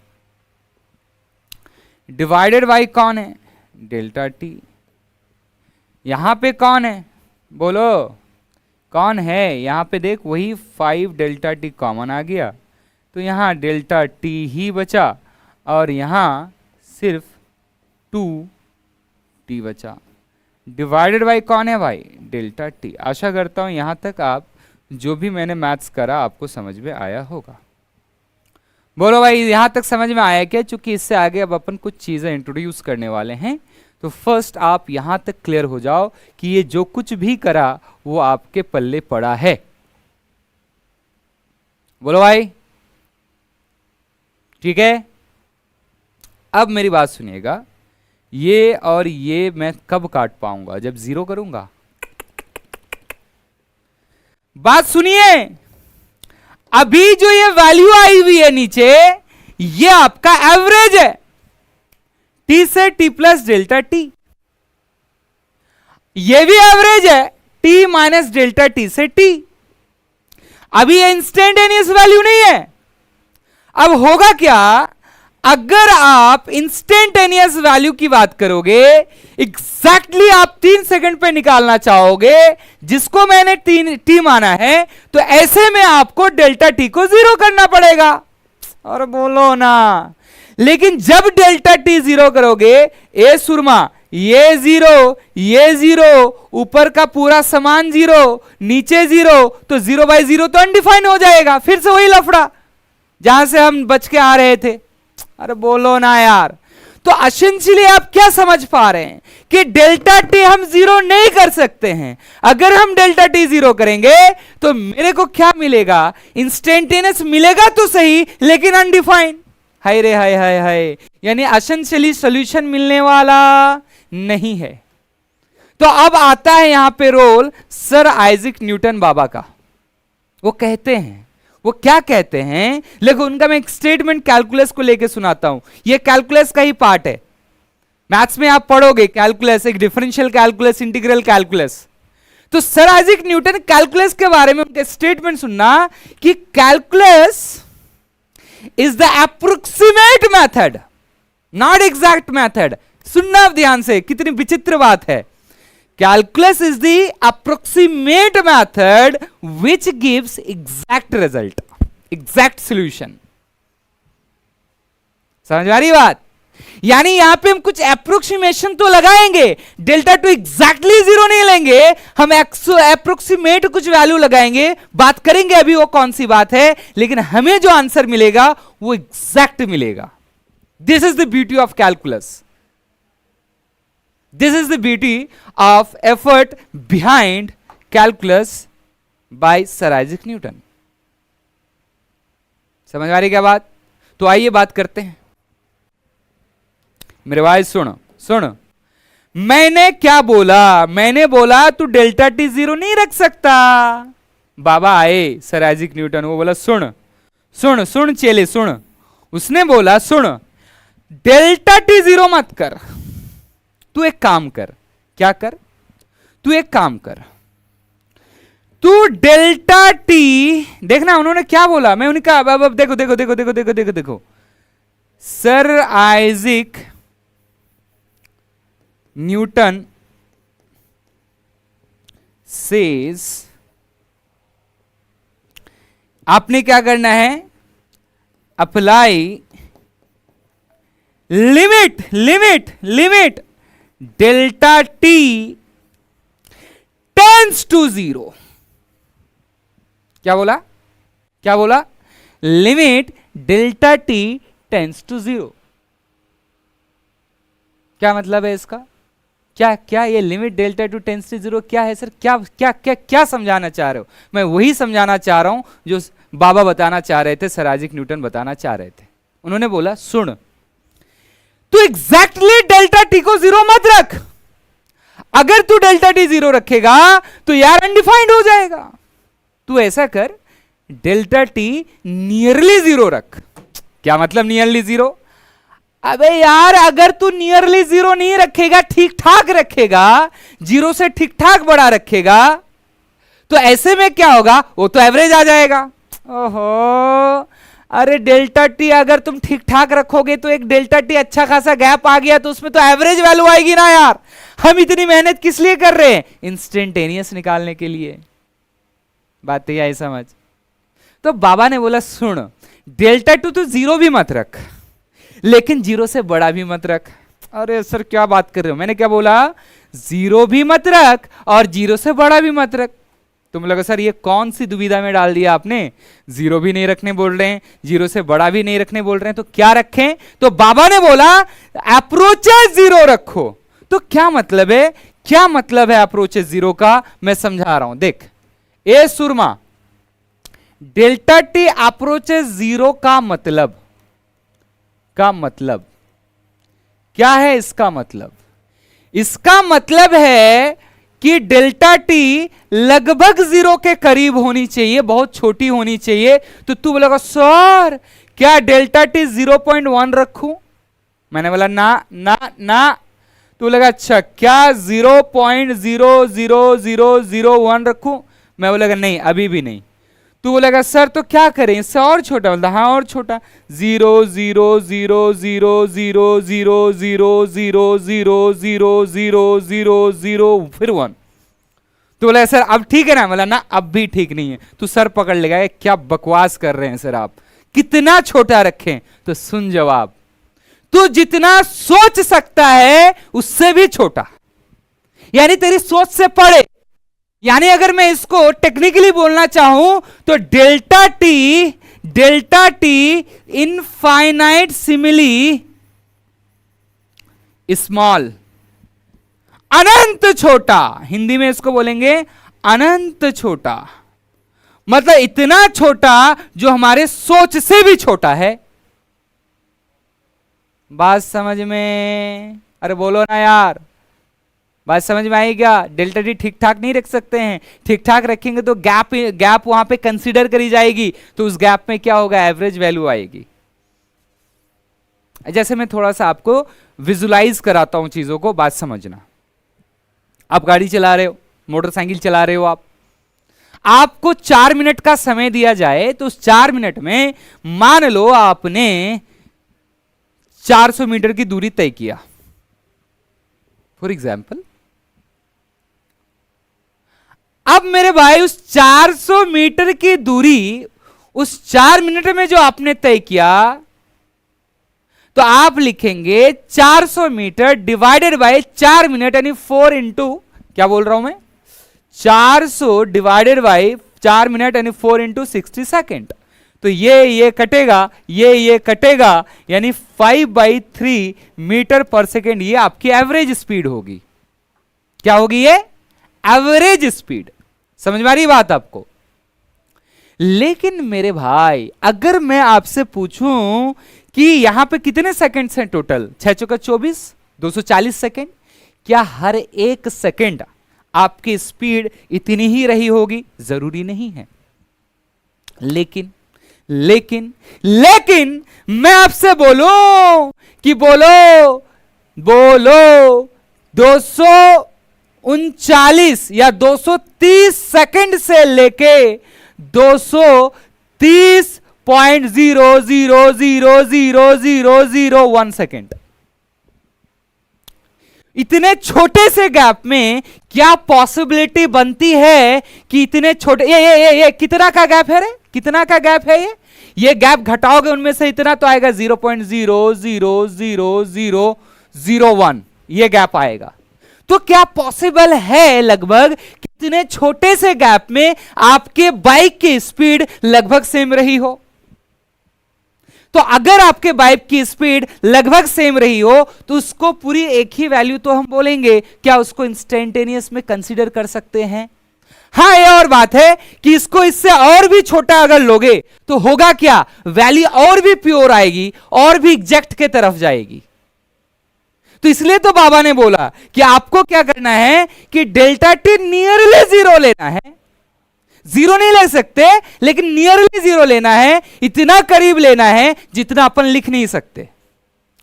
डिवाइडेड बाई कौन है, डेल्टा टी। यहां पे कौन है, बोलो कौन है, यहां पे देख वही 5 डेल्टा टी कॉमन आ गया, तो यहां डेल्टा टी ही बचा और यहां सिर्फ 2t बचा। डिवाइडेड बाई कौन है भाई, डेल्टा टी। आशा करता हूं यहां तक आप जो भी मैंने मैथ्स करा आपको समझ में आया होगा। बोलो भाई यहां तक समझ में आया क्या? चूंकि इससे आगे अब अपन कुछ चीजें इंट्रोड्यूस करने वाले हैं, तो फर्स्ट आप यहां तक क्लियर हो जाओ कि ये जो कुछ भी करा वो आपके पल्ले पड़ा है। बोलो भाई ठीक है। अब मेरी बात सुनिएगा, ये और ये मैं कब काट पाऊंगा, जब 0 करूंगा। बात सुनिए, अभी जो ये वैल्यू आई हुई है नीचे, ये आपका एवरेज है t से t प्लस डेल्टा टी। ये भी एवरेज है t माइनस डेल्टा टी से t। अभी ये इंस्टेंटेनियस वैल्यू नहीं है। अब होगा क्या, अगर आप इंस्टेंटेनियस वैल्यू की बात करोगे, एग्जैक्टली आप 3 सेकंड पे निकालना चाहोगे, जिसको मैंने t माना है, तो ऐसे में आपको डेल्टा t को 0 करना पड़ेगा। और बोलो ना, लेकिन जब डेल्टा टी 0 करोगे, ए सुरमा ये 0, ये 0, ऊपर का पूरा समान 0, नीचे 0, तो 0/0 तो अनडिफाइन हो जाएगा। फिर से वही लफड़ा जहां से हम बच के आ रहे थे। अरे बोलो ना यार। तो एसेंशियली आप क्या समझ पा रहे हैं कि डेल्टा टी हम 0 नहीं कर सकते हैं। अगर हम डेल्टा टी 0 करेंगे तो मेरे को क्या मिलेगा, इंस्टेंटेनियस मिलेगा तो सही, लेकिन अनडिफाइंड। हाय रे हाय हाय हाय, यानी एसेंशियली सॉल्यूशन मिलने वाला नहीं है। तो अब आता है यहां पे रोल सर आइजैक न्यूटन बाबा का। वो कहते हैं, वो क्या कहते हैं, लेकिन उनका मैं एक स्टेटमेंट कैलकुलस को लेके सुनाता हूं। ये कैलकुलस का ही पार्ट है। मैथ्स में आप पढ़ोगे कैलकुलस, एक डिफरेंशियल कैलकुलस, इंटीग्रल कैलकुलस। तो सर आइजैक न्यूटन कैलकुलस के बारे में उनका स्टेटमेंट सुनना कि calculus is the approximate method, not exact method. सुनना ध्यान से, कितनी विचित्र बात है। Calculus is the approximate method which gives exact result, exact solution. समझ आ रही बात? यानी यहां पे हम कुछ अप्रोक्सीमेशन तो लगाएंगे, डेल्टा टू एग्जैक्टली 0 नहीं लेंगे, हम अप्रोक्सीमेट कुछ वैल्यू लगाएंगे। बात करेंगे अभी वो कौन सी बात है, लेकिन हमें जो आंसर मिलेगा वो एग्जैक्ट मिलेगा। This is the beauty of calculus. This is the beauty of effort behind calculus by Sir Isaac Newton. समझ आ रही क्या बात? तो आइए बात करते हैं। मेरे भाई सुन सुन, मैंने क्या बोला, मैंने बोला तू डेल्टा टी 0 नहीं रख सकता। बाबा आए सर आइजैक न्यूटन, वो बोला सुन सुन सुन चेले सुन। उसने बोला सुन, डेल्टा टी 0 मत कर, तू एक काम कर। क्या कर? तू एक काम कर, तू डेल्टा टी, देखना उन्होंने क्या बोला, मैं उनका अब देखो देखो देखो देखो देखो देखो देखो। सर आइजैक न्यूटन सेज, आपने क्या करना है, apply limit limit limit delta t tends to 0। क्या बोला, क्या बोला? Limit delta t tends to 0। क्या मतलब है इसका? क्या क्या ये limit delta to tends to 0 क्या है सर? क्या क्या क्या क्या समझाना चाह रहे हो? मैं वही समझाना चाह रहा हूं जो बाबा बताना चाह रहे थे, सर आइजैक न्यूटन बताना चाह रहे थे। उन्होंने बोला सुन, तू एग्जैक्टली डेल्टा टी को 0 मत रख, अगर तू डेल्टा टी जीरो रखेगा तो यार अनडिफाइंड हो जाएगा। तू ऐसा कर, डेल्टा टी नियरली जीरो रख। क्या मतलब नियरली जीरो? अबे यार अगर तू नियरली जीरो नहीं रखेगा, ठीक ठाक रखेगा, जीरो से ठीक ठाक बड़ा रखेगा, तो ऐसे में क्या होगा, वो तो एवरेज आ जाएगा। ओहो, अरे डेल्टा टी अगर तुम ठीक ठाक रखोगे तो एक डेल्टा टी अच्छा खासा गैप आ गया तो उसमें तो एवरेज वैल्यू आएगी ना यार। हम इतनी मेहनत किस लिए कर रहे हैं? इंस्टेंटेनियस निकालने के लिए। बात यही आई समझ? तो बाबा ने बोला सुन, डेल्टा टू तो जीरो भी मत रख, लेकिन जीरो से बड़ा भी मत रख। अरे सर क्या बात कर रहे हो? मैंने क्या बोला? जीरो भी मत रख और जीरो से बड़ा भी मत रख। तुम लगा सर ये कौन सी दुविधा में डाल दिया आपने, जीरो भी नहीं रखने बोल रहे हैं, जीरो से बड़ा भी नहीं रखने बोल रहे हैं, तो क्या रखें? तो बाबा ने बोला अप्रोचेस जीरो रखो। तो क्या मतलब है, क्या मतलब है अप्रोचेस जीरो का? मैं समझा रहा हूं, देख। ए सुरमा, डेल्टा टी अप्रोचेस जीरो का मतलब क्या है? इसका मतलब, इसका मतलब है कि डेल्टा टी लगभग जीरो के करीब होनी चाहिए, बहुत छोटी होनी चाहिए। तो तू बोलेगा सर क्या डेल्टा टी 0.1 रखूं? मैंने बोला ना ना ना। तू बोलेगा अच्छा क्या 0.00001 रखूं? मैं बोलेगा नहीं अभी भी नहीं। तू बोलेगा सर तो क्या करें, इससे और छोटा? बोलता हाँ और छोटा, 0.00000000000 फिर 1। तो बोला सर अब ठीक है ना? बोला ना अब भी ठीक नहीं है। तू सर पकड़ लेगा, क्या बकवास कर रहे हैं सर आप, कितना छोटा रखें? तो सुन जवाब, तू जितना सोच सकता है उससे भी छोटा, यानी तेरी सोच से परे। यानी अगर मैं इसको टेक्निकली बोलना चाहूं तो डेल्टा टी इनफाइनाइटसिमली स्मॉल, अनंत छोटा। हिंदी में इसको बोलेंगे अनंत छोटा, मतलब इतना छोटा जो हमारे सोच से भी छोटा है। बात समझ में? अरे बोलो ना यार, बात समझ में आई क्या? डेल्टा टी ठीक ठाक नहीं रख सकते हैं, ठीक ठाक रखेंगे तो गैप वहां पे कंसीडर करी जाएगी, तो उस गैप में क्या होगा, एवरेज वैल्यू आएगी। जैसे मैं थोड़ा सा आपको विजुलाइज कराता हूं चीजों को, बात समझना। आप गाड़ी चला रहे हो, मोटरसाइकिल चला रहे हो, आपको 4 मिनट का समय दिया जाए, तो उस 4 मिनट में मान लो आपने 400 मीटर की दूरी तय किया फॉर एग्जाम्पल। अब मेरे भाई उस 400 मीटर की दूरी उस 4 मिनट में जो आपने तय किया, तो आप लिखेंगे 400 मीटर डिवाइडेड बाय 4 मिनट, यानी 4 इंटू, क्या बोल रहा हूं मैं, 400 डिवाइडेड बाय 4 मिनट यानी 4 इंटू 60 सेकेंड। तो ये कटेगा, ये कटेगा, यानी 5/3 मीटर पर सेकेंड ये आपकी एवरेज स्पीड होगी। क्या होगी ये? Average speed. समझ में आ रही बात आपको? लेकिन मेरे भाई अगर मैं आपसे पूछूं कि यहां पे कितने सेकंड्स हैं टोटल, 6 चौका 24, 240 सेकंड, क्या हर एक सेकंड आपकी स्पीड इतनी ही रही होगी? जरूरी नहीं है। लेकिन मैं आपसे बोलूं कि बोलो 239 या 230 सेकंड से लेके 230.0000001 सेकंड, इतने छोटे से गैप में क्या पॉसिबिलिटी बनती है कि इतने छोटे ये कितना का गैप है रे? कितना का गैप है ये गैप घटाओगे उनमें से इतना तो आएगा 0.0000001, ये गैप आएगा। तो क्या पॉसिबल है लगभग कितने छोटे से गैप में आपके बाइक की स्पीड लगभग सेम रही हो? तो अगर आपके बाइक की स्पीड लगभग सेम रही हो तो उसको पूरी एक ही वैल्यू तो हम बोलेंगे, क्या उसको इंस्टेंटेनियस में कंसीडर कर सकते हैं? हाँ, ये और बात है कि इसको इससे और भी छोटा अगर लोगे तो होगा क्या, वैल्यू और भी प्योर आएगी और भी एग्जैक्ट के तरफ जाएगी। तो इसलिए तो बाबा ने बोला कि आपको क्या करना है कि डेल्टा टी नियरली जीरो लेना है। जीरो नहीं ले सकते लेकिन नियरली जीरो लेना है, इतना करीब लेना है जितना अपन लिख नहीं सकते।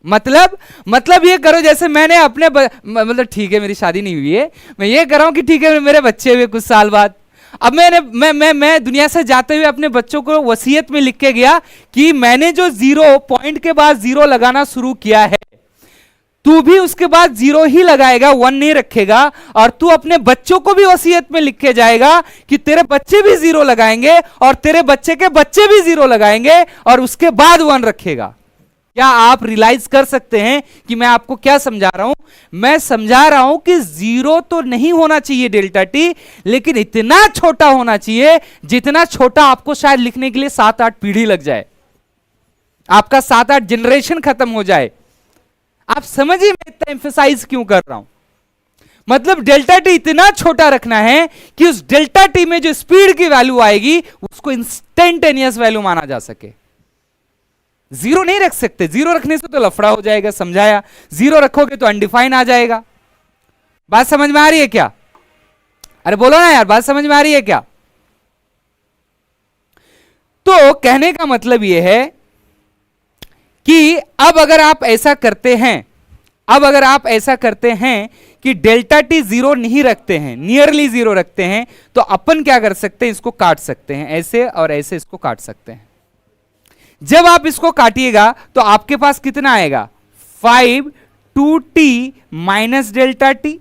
मतलब ये करो जैसे मैंने अपने मतलब ठीक है मेरी शादी नहीं हुई है, मैं ये कर रहा हूं कि ठीक है मेरे बच्चे हुए कुछ साल बाद, अब मैं दुनिया से जाते हुए अपने बच्चों को वसीयत में लिख के गया कि मैंने जो जीरो पॉइंट के बाद जीरो लगाना शुरू किया है, तू भी उसके बाद जीरो ही लगाएगा, वन नहीं रखेगा। और तू अपने बच्चों को भी वसीयत में लिख के जाएगा कि तेरे बच्चे भी जीरो लगाएंगे और तेरे बच्चे के बच्चे भी जीरो लगाएंगे और उसके बाद वन रखेगा। क्या आप रियलाइज कर सकते हैं कि मैं आपको क्या समझा रहा हूं? मैं समझा रहा हूं कि जीरो तो नहीं होना चाहिए डेल्टा टी, लेकिन इतना छोटा होना चाहिए जितना छोटा आपको शायद लिखने के लिए 7-8 पीढ़ी लग जाए, आपका 7-8 जनरेशन खत्म हो जाए। आप समझिए मैं इतना एम्फेसाइज क्यों कर रहा हूं। मतलब डेल्टा टी इतना छोटा रखना है कि उस डेल्टा टी में जो स्पीड की वैल्यू आएगी उसको इंस्टेंटेनियस वैल्यू माना जा सके। जीरो नहीं रख सकते, जीरो रखने से तो लफड़ा हो जाएगा, समझाया। जीरो रखोगे तो अनडिफाइन आ जाएगा। बात समझ में आ रही है क्या? अरे बोलो ना यार, बात समझ में आ रही है क्या? तो कहने का मतलब यह है कि अब अगर आप ऐसा करते हैं कि डेल्टा टी जीरो नहीं रखते हैं, नियरली जीरो रखते हैं, तो अपन क्या कर सकते हैं, इसको काट सकते हैं ऐसे और ऐसे, इसको काट सकते हैं। जब आप इसको काटिएगा तो आपके पास कितना आएगा, 5 2t माइनस डेल्टा टी,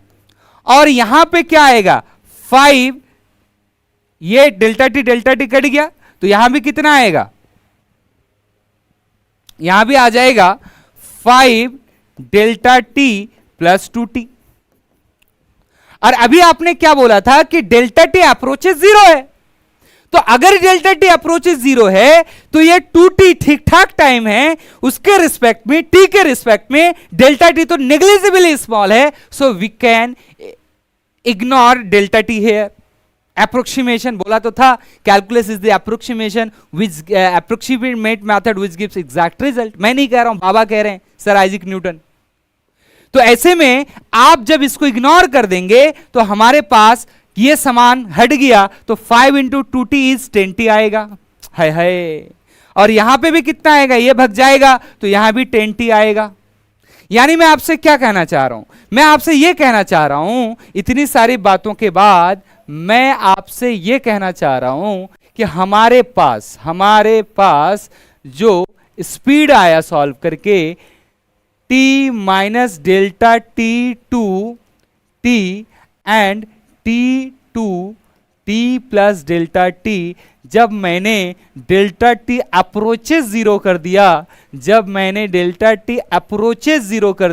और यहां पे क्या आएगा 5, ये डेल्टा टी कट गया तो यहां भी कितना आएगा, यहां भी आ जाएगा 5 डेल्टा टी प्लस 2t। और अभी आपने क्या बोला था कि डेल्टा टी अप्रोचेस जीरो है, तो अगर डेल्टा टी अप्रोचेस जीरो है तो ये 2t ठीक ठाक टाइम है, उसके रिस्पेक्ट में, t के रिस्पेक्ट में डेल्टा टी तो नेग्लिजिबली स्मॉल है, so we can ignore delta t here. Approximation बोला तो था, calculus is the approximation which approximate method which gives exact result. मैं नहीं कह रहा हूं, बाबा कह रहे हैं, सर आइजैक न्यूटन। तो ऐसे में आप जब इसको इग्नोर कर देंगे तो हमारे पास ये समान हट गया, तो 5 इंटू 2t इज 10t आएगा, है। और यहां पे भी कितना आएगा, ये भग जाएगा तो यहां भी 10t आएगा। यानी मैं आपसे क्या कहना चाह रहा हूं, मैं आपसे यह कहना चाह रहा हूं, इतनी सारी बातों के बाद मैं आपसे यह कहना चाह रहा हूं कि हमारे पास जो स्पीड आया सॉल्व करके t minus delta t to t and t plus delta t, जब मैंने डेल्टा टी अप्रोचेस जीरो कर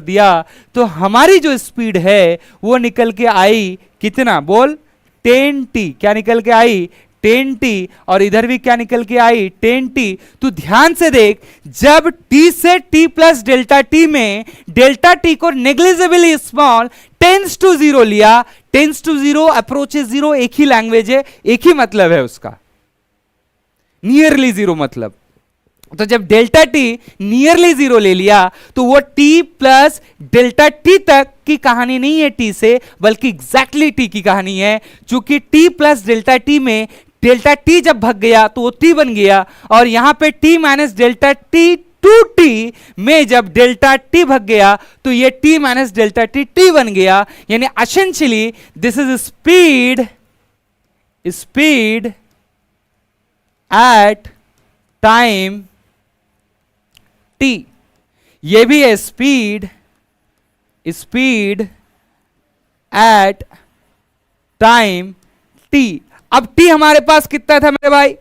दिया, तो हमारी जो स्पीड है वो निकल के आई कितना, बोल 10t। क्या निकल के आई, 10t, और इधर भी क्या निकल के आई, 10t। तो ध्यान से देख, जब t से t प्लस डेल्टा टी में डेल्टा टी को negligibly small tends to zero लिया, tends to zero approaches zero, एक ही लैंग्वेज है, एक ही मतलब है उसका, नियरली जीरो मतलब। तो जब डेल्टा टी नियरली जीरो ले लिया तो वो t प्लस डेल्टा टी तक की कहानी नहीं है t से, बल्कि एग्जैक्टली t की कहानी है। चूंकि t प्लस डेल्टा टी में डेल्टा टी जब भग गया तो वो t बन गया, और यहां पे t minus delta T 2t में जब डेल्टा टी भग गया तो ये t minus delta T t बन गया। यानी essentially this is speed at time t, ये भी है स्पीड एट टाइम t। अब t हमारे पास कितना था मेरे भाई,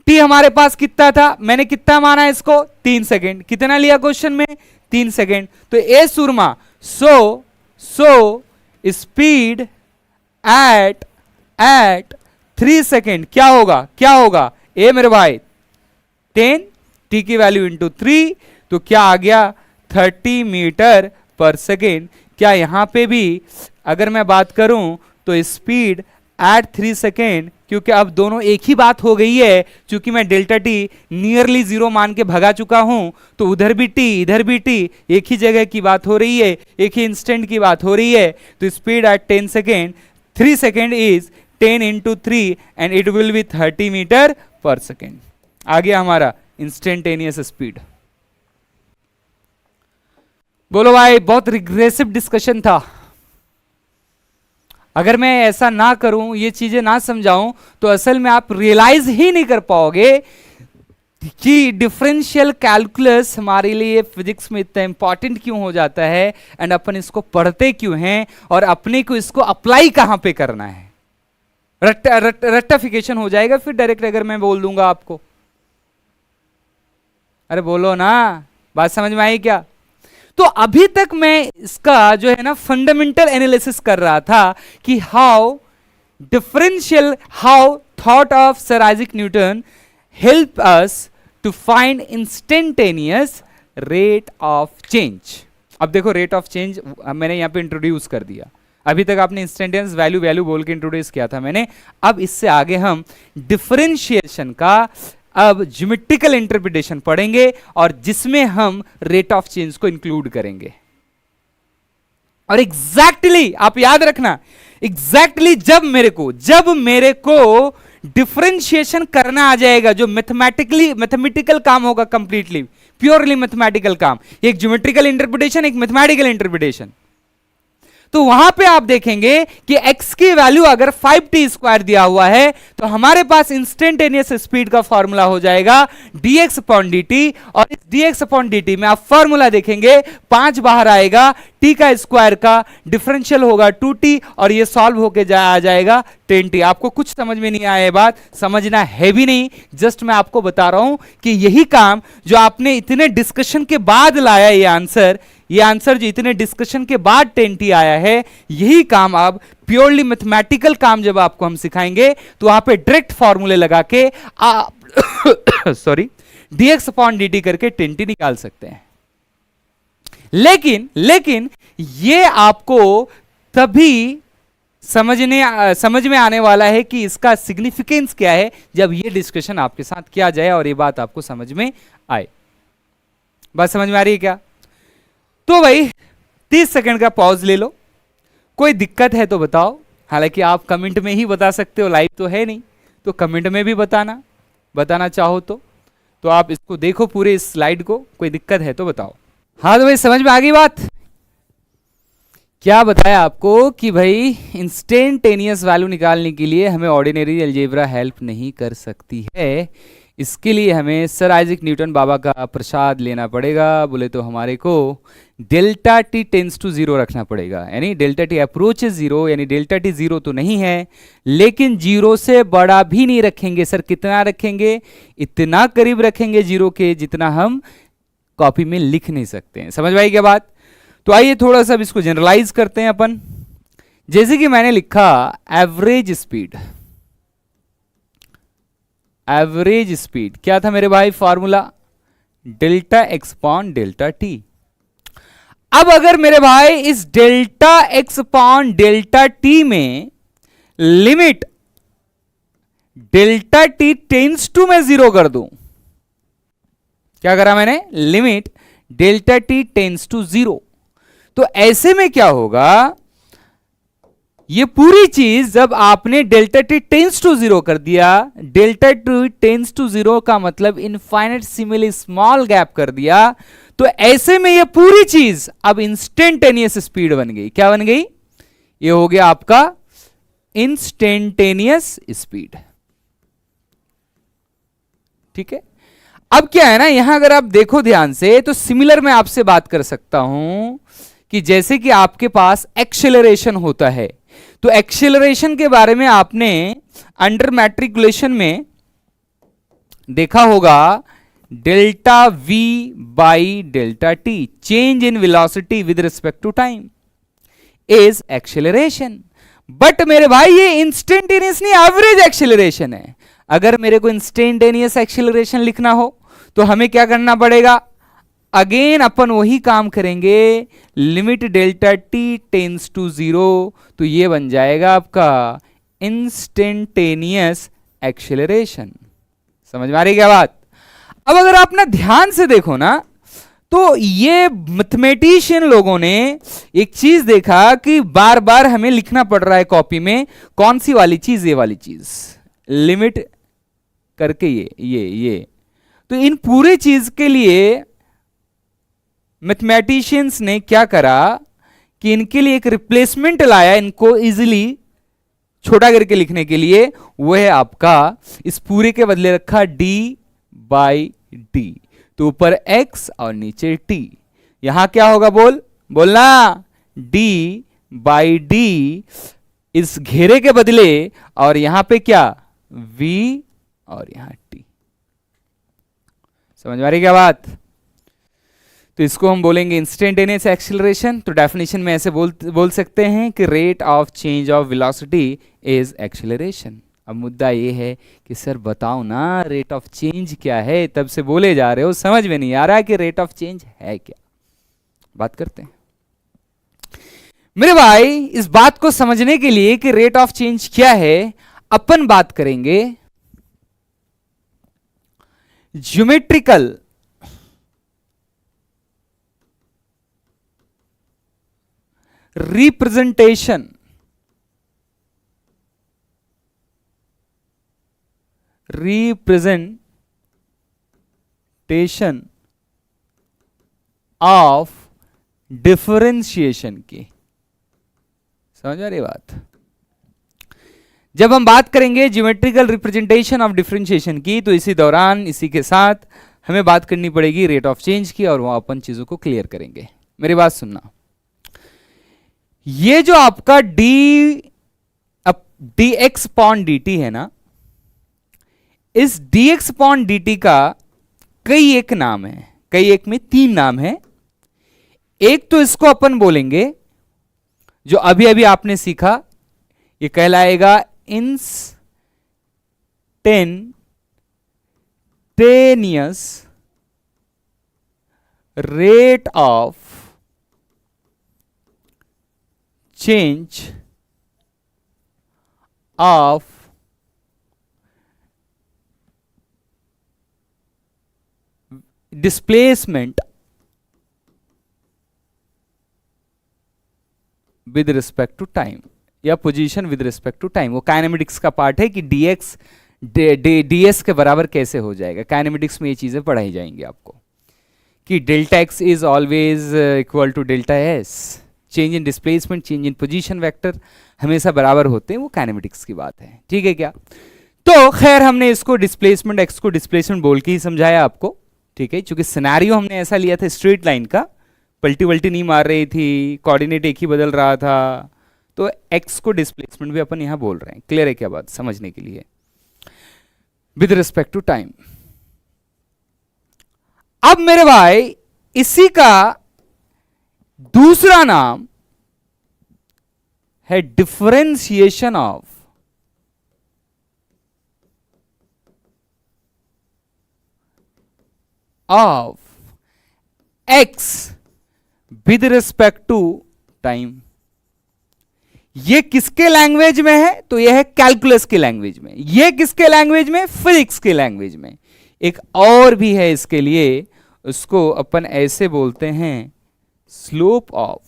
t हमारे पास कितना था, मैंने कितना माना इसको, 3 सेकेंड। कितना लिया क्वेश्चन में, 3 सेकेंड। तो ए सुरमा, सो स्पीड एट 3 सेकेंड क्या होगा ए मेरे भाई 10, t की वैल्यू इंटू 3, तो क्या आ गया 30 मीटर पर सेकेंड। क्या यहां पे भी अगर मैं बात करूं तो स्पीड एट 3 सेकेंड, क्योंकि अब दोनों एक ही बात हो गई है, क्योंकि मैं डेल्टा टी नियरली जीरो मान के भगा चुका हूं, तो उधर भी टी इधर भी टी, एक ही जगह की बात हो रही है, एक ही इंस्टेंट की बात हो रही है। तो speed at 10 second, 3 second is 10 into 3 and it will be 30 meter पर सेकेंड। आ गया हमारा इंस्टेंटेनियस स्पीड। बोलो भाई, बहुत रिग्रेसिव डिस्कशन था। अगर मैं ऐसा ना करूं, ये चीजें ना समझाऊं, तो असल में आप रियलाइज ही नहीं कर पाओगे कि डिफरेंशियल कैलकुलस हमारे लिए फिजिक्स में इतना इंपॉर्टेंट क्यों हो जाता है, एंड अपन इसको पढ़ते क्यों हैं, और अपने को इसको अप्लाई कहां पे करना है। रेक्टिफिकेशन हो जाएगा फिर डायरेक्ट अगर मैं बोल दूंगा आपको। अरे बोलो ना, बात समझ में आई क्या? तो अभी तक मैं इसका जो है ना फंडामेंटल एनालिसिस कर रहा था कि how thought of sir Isaac Newton help us to find instantaneous rate of change. अब देखो, रेट ऑफ चेंज मैंने यहां पे इंट्रोड्यूस कर दिया। अभी तक आपने इंस्टेंटेनियस वैल्यू बोल के इंट्रोड्यूस किया था मैंने। अब इससे आगे हम डिफरेंशिएशन का अब ज्योमेट्रिकल इंटरप्रिटेशन पढ़ेंगे, और जिसमें हम रेट ऑफ चेंज को इंक्लूड करेंगे। और एग्जैक्टली आप याद रखना, एग्जैक्टली जब मेरे को डिफरेंशिएशन करना आ जाएगा, जो मैथमेटिकल काम होगा, कंप्लीटली प्योरली मैथमेटिकल काम, एक ज्योमेट्रिकल इंटरप्रिटेशन, एक मैथमेटिकल इंटरप्रिटेशन, तो वहां पे आप देखेंगे कि x की वैल्यू अगर 5t² दिया हुआ है, तो हमारे पास इंस्टेंटेनियस स्पीड का फॉर्मूला हो जाएगा dx/dt, और इस dx/dt में आप फॉर्मूला देखेंगे 5 बाहर आएगा, t का स्क्वायर का डिफरेंशियल होगा 2t, और ये सॉल्व होके आ जाएगा 10t। आपको कुछ समझ में नहीं आया, बात समझना है भी नहीं, जस्ट मैं आपको बता रहा हूं कि यही काम जो आपने इतने डिस्कशन के बाद लाया, ये आंसर जो इतने डिस्कशन के बाद 10t आया है, यही काम अब प्योरली मैथमेटिकल काम जब आपको हम सिखाएंगे, तो वहां पे डायरेक्ट फॉर्मूले लगा के आप सॉरी dx/dt करके 10t निकाल सकते हैं। लेकिन ये आपको तभी समझ में आने वाला है कि इसका सिग्निफिकेंस क्या है, जब ये डिस्कशन आपके साथ किया जाए और ये बात आपको समझ में आए। बात समझ में आ रही है क्या? तो भाई 30 सेकंड का पॉज ले लो, कोई दिक्कत है तो बताओ। हालांकि आप कमेंट में ही बता सकते हो, लाइव तो है नहीं, तो कमेंट में भी बताना चाहो तो आप इसको देखो पूरे इस स्लाइड को, कोई दिक्कत है तो बताओ। हाँ तो भाई समझ में आ गई बात? क्या बताया आपको कि भाई इंस्टेंटेनियस वैल्यू निकालने के लिए हमें ऑर्डिनरी अलजेब्रा हेल्प नहीं कर सकती है, इसके लिए हमें सर आइजैक न्यूटन बाबा का प्रसाद लेना पड़ेगा। बोले तो हमारे को delta T tends to zero रखना पड़ेगा, यानी डेल्टा टी अप्रोचेस जीरो, यानी डेल्टा टी जीरो तो नहीं है, लेकिन जीरो से बड़ा भी नहीं रखेंगे। सर कितना रखेंगे? इतना करीब रखेंगे जीरो के जितना हम कॉपी में लिख नहीं सकते हैं। समझ पाई क्या बात? तो आइए थोड़ा सा इसको जनरलाइज करते हैं अपन। जैसे कि मैंने लिखा एवरेज स्पीड क्या था मेरे भाई? Formula delta X upon delta T. अब अगर मेरे भाई इस delta X upon delta T में limit delta T tends to में जीरो कर दूं, क्या करा मैंने? Limit delta T tends to zero, तो ऐसे में क्या होगा? ये पूरी चीज जब आपने delta T tends to zero कर दिया, delta T tends to zero का मतलब इनफाइनाइट सिमिली स्मॉल गैप कर दिया, तो ऐसे में ये पूरी चीज अब इंस्टेंटेनियस स्पीड बन गई। क्या बन गई? ये हो गया आपका इंस्टेंटेनियस स्पीड। ठीक है, अब क्या है ना, यहां अगर आप देखो ध्यान से, तो सिमिलर मैं आपसे बात कर सकता हूं कि जैसे कि आपके पास एक्सेलरेशन होता है, तो एक्सेलरेशन के बारे में आपने अंडर मैट्रिकुलेशन में देखा होगा, delta v by delta t, change in velocity with respect to time is acceleration. But मेरे भाई ये इंस्टेंटेनियस नहीं, एवरेज एक्सेलरेशन है। अगर मेरे को इंस्टेंटेनियस एक्सेलरेशन लिखना हो तो हमें क्या करना पड़ेगा? अगेन अपन वही काम करेंगे, limit delta T tends to zero, तो ये बन जाएगा आपका इंस्टेंटेनियस एक्सेलरेशन। समझ में आ रही क्या बात? अब अगर आप ना ध्यान से देखो ना, तो ये मैथमेटिशियन लोगों ने एक चीज देखा कि बार बार हमें लिखना पड़ रहा है कॉपी में, कौन सी वाली चीज, ये वाली चीज, लिमिट करके ये। तो इन पूरे चीज के लिए मैथमेटिशियंस ने क्या करा कि इनके लिए एक रिप्लेसमेंट लाया, इनको इजीली छोटा करके लिखने के लिए। वो है आपका, इस पूरे के बदले रखा d बाई डी, तो ऊपर x और नीचे t। यहां क्या होगा, बोलना d बाई डी इस घेरे के बदले, और यहां पे क्या v और यहां t। समझ में आ रही क्या बात? तो इसको हम बोलेंगे इंस्टेंटेनियस एक्सीलरेशन। तो डेफिनेशन में ऐसे बोल सकते हैं कि rate of change of velocity is acceleration. अब मुद्दा ये है कि सर बताओ ना रेट ऑफ चेंज क्या है, तब से बोले जा रहे हो, समझ में नहीं आ रहा कि रेट ऑफ चेंज है क्या। बात करते हैं मेरे भाई। इस बात को समझने के लिए कि रेट ऑफ चेंज क्या है, अपन बात करेंगे ज्योमेट्रिकल रिप्रेजेंटेशन ऑफ डिफरेंशिएशन की। समझ आ रही बात? जब हम बात करेंगे ज्योमेट्रिकल रिप्रेजेंटेशन ऑफ डिफरेंशिएशन की, तो इसी दौरान इसी के साथ हमें बात करनी पड़ेगी रेट ऑफ चेंज की, और वहां अपन चीजों को क्लियर करेंगे। मेरी बात सुनना, ये जो आपका d x upon d t है ना, इस dx पॉन dt का कई एक नाम है, कई एक में 3 नाम है। एक तो इसको अपन बोलेंगे, जो अभी अभी आपने सीखा, ये कहलाएगा instantaneous rate of change of displacement with respect to time, या position with respect to time. वो काइनेमेटिक्स का पार्ट है कि dx ds के बराबर कैसे हो जाएगा। काइनेमेटिक्स में ये चीजें पढ़ाई जाएंगी आपको कि delta x is always equal to delta s, change in displacement, change in position vector हमेशा बराबर होते हैं। वो काइनेमेटिक्स की बात है, ठीक है क्या? तो खैर हमने इसको डिस्प्लेसमेंट, एक्स को डिस्प्लेसमेंट बोल के ही समझाया आपको, ठीक है, क्योंकि सिनेरियो हमने ऐसा लिया था स्ट्रेट लाइन का, पलटी वल्टी नहीं मार रही थी, कोऑर्डिनेट एक ही बदल रहा था, तो एक्स को डिस्प्लेसमेंट भी अपन यहां बोल रहे हैं। क्लियर है क्या बात? समझने के लिए विद रिस्पेक्ट टू टाइम। अब मेरे भाई इसी का दूसरा नाम है differentiation of x with respect to time. ये किसके लैंग्वेज में है? तो यह है कैलकुलस के लैंग्वेज में। ये किसके लैंग्वेज में? फिजिक्स के लैंग्वेज में। एक और भी है इसके लिए, उसको अपन ऐसे बोलते हैं slope of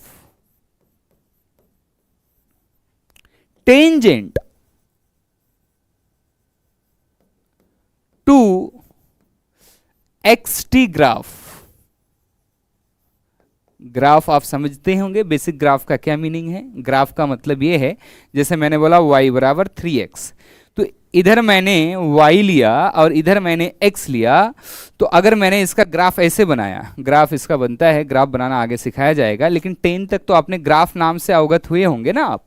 tangent to x t graph. Graph आप समझते होंगे, बेसिक ग्राफ का क्या मीनिंग है। ग्राफ का मतलब ये है, जैसे मैंने बोला y बराबर 3x, तो इधर मैंने y लिया और इधर मैंने x लिया, तो अगर मैंने इसका ग्राफ ऐसे बनाया, ग्राफ इसका बनता है, ग्राफ बनाना आगे सिखाया जाएगा, लेकिन 10 तक तो आपने ग्राफ नाम से अवगत हुए होंगे ना आप।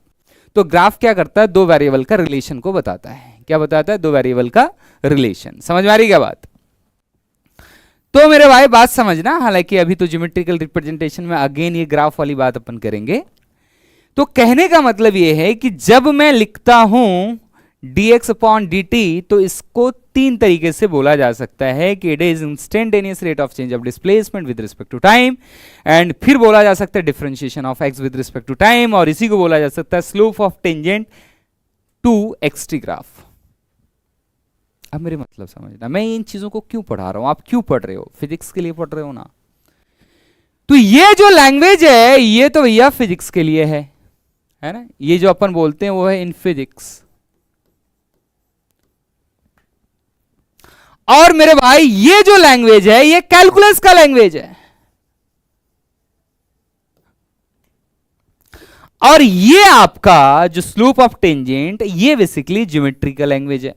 तो ग्राफ क्या करता है? 2 वेरिएबल का रिलेशन को बताता है। क्या बताता है? 2 वेरिएबल का रिलेशन। समझ में आ रही क्या बात? तो मेरे भाई बात समझना, हालांकि अभी तो ज्योमेट्रिकल रिप्रेजेंटेशन में अगेन ये ग्राफ वाली बात अपन करेंगे। तो कहने का मतलब ये है कि जब मैं लिखता हूं dx अपॉन dt, तो इसको 3 तरीके से बोला जा सकता है कि it is instantaneous rate of change of displacement with respect to time, and फिर बोला जा सकता है differentiation of x with respect to time, और इसी को बोला जा सकता है slope of tangent to x t graph. अब मेरे मतलब समझना, मैं इन चीजों को क्यों पढ़ा रहा हूं, आप क्यों पढ़ रहे हो, फिजिक्स के लिए पढ़ रहे हो ना। तो ये जो लैंग्वेज है ये तो भैया फिजिक्स के लिए है ना, ये जो अपन बोलते हैं वो है इन फिजिक्स। और मेरे भाई ये जो लैंग्वेज है ये कैलकुलस का लैंग्वेज है, और ये आपका जो स्लोप ऑफ टेंजेंट ये बेसिकली ज्योमेट्री का लैंग्वेज है।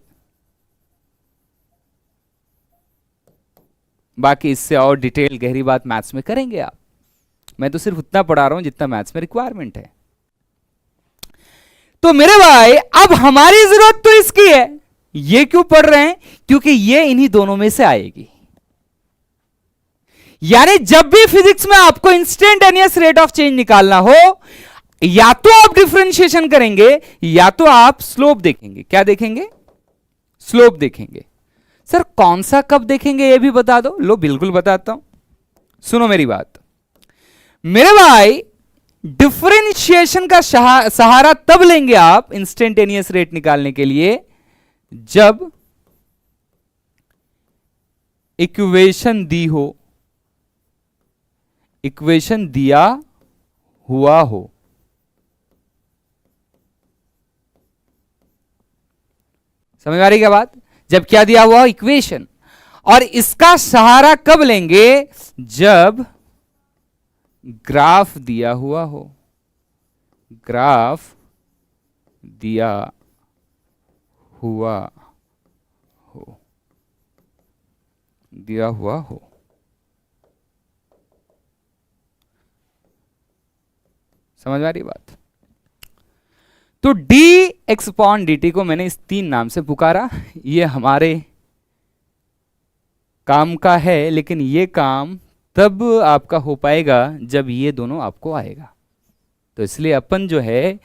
बाकी इससे और डिटेल गहरी बात मैथ्स में करेंगे आप, मैं तो सिर्फ उतना पढ़ा रहा हूं जितना मैथ्स में रिक्वायरमेंट है। तो मेरे भाई अब हमारी जरूरत तो इसकी है, ये क्यों पढ़ रहे हैं, क्योंकि ये इन्हीं दोनों में से आएगी। यानी जब भी फिजिक्स में आपको इंस्टेंटेनियस रेट ऑफ चेंज निकालना हो, या तो आप डिफरेंशिएशन करेंगे या तो आप स्लोप देखेंगे। क्या देखेंगे, स्लोप देखेंगे। सर कौन सा कब देखेंगे ये भी बता दो। लो बिल्कुल बताता हूं, सुनो मेरी बात। मेरे भाई डिफरेंशिएशन का सहारा तब लेंगे आप इंस्टेंटेनियस रेट निकालने के लिए जब इक्वेशन दी हो, इक्वेशन दिया हुआ हो। समझ आ रही क्या बात, जब क्या दिया हुआ, इक्वेशन। और इसका सहारा कब लेंगे, जब ग्राफ दिया हुआ हो, ग्राफ दिया हुआ हो, दिया हुआ हो। समझ आ रही बात। तो D x upon d T को मैंने इस 3 नाम से पुकारा। ये हमारे काम का है, लेकिन ये काम तब आपका हो पाएगा जब ये दोनों आपको आएगा। तो इसलिए अपन जो है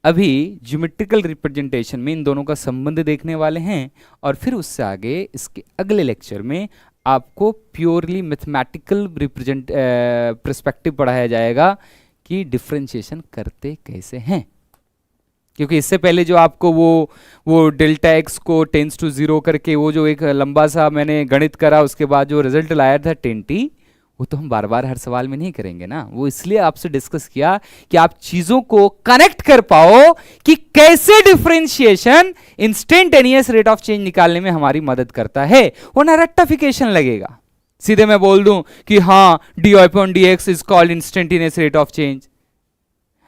अभी ज्योमेट्रिकल रिप्रेजेंटेशन में इन दोनों का संबंध देखने वाले हैं, और फिर उससे आगे इसके अगले लेक्चर में आपको प्योरली मैथमेटिकल पर्सपेक्टिव पढ़ाया जाएगा कि डिफरेंशिएशन करते कैसे हैं। क्योंकि इससे पहले जो आपको वो डेल्टा एक्स को टेंस टू 0 करके वो जो एक लंबा सा मैंने गणित करा, उसके बाद जो रिजल्ट लाया था 10t, वो तो हम बार बार हर सवाल में नहीं करेंगे ना। वो इसलिए आपसे डिस्कस किया कि आप चीजों को कनेक्ट कर पाओ कि कैसे differentiation instantaneous rate of change निकालने में हमारी मदद करता है, वरना रट्टाफिकेशन लगेगा। सीधे मैं बोल दूं कि हाँ D upon D x is called instantaneous rate of change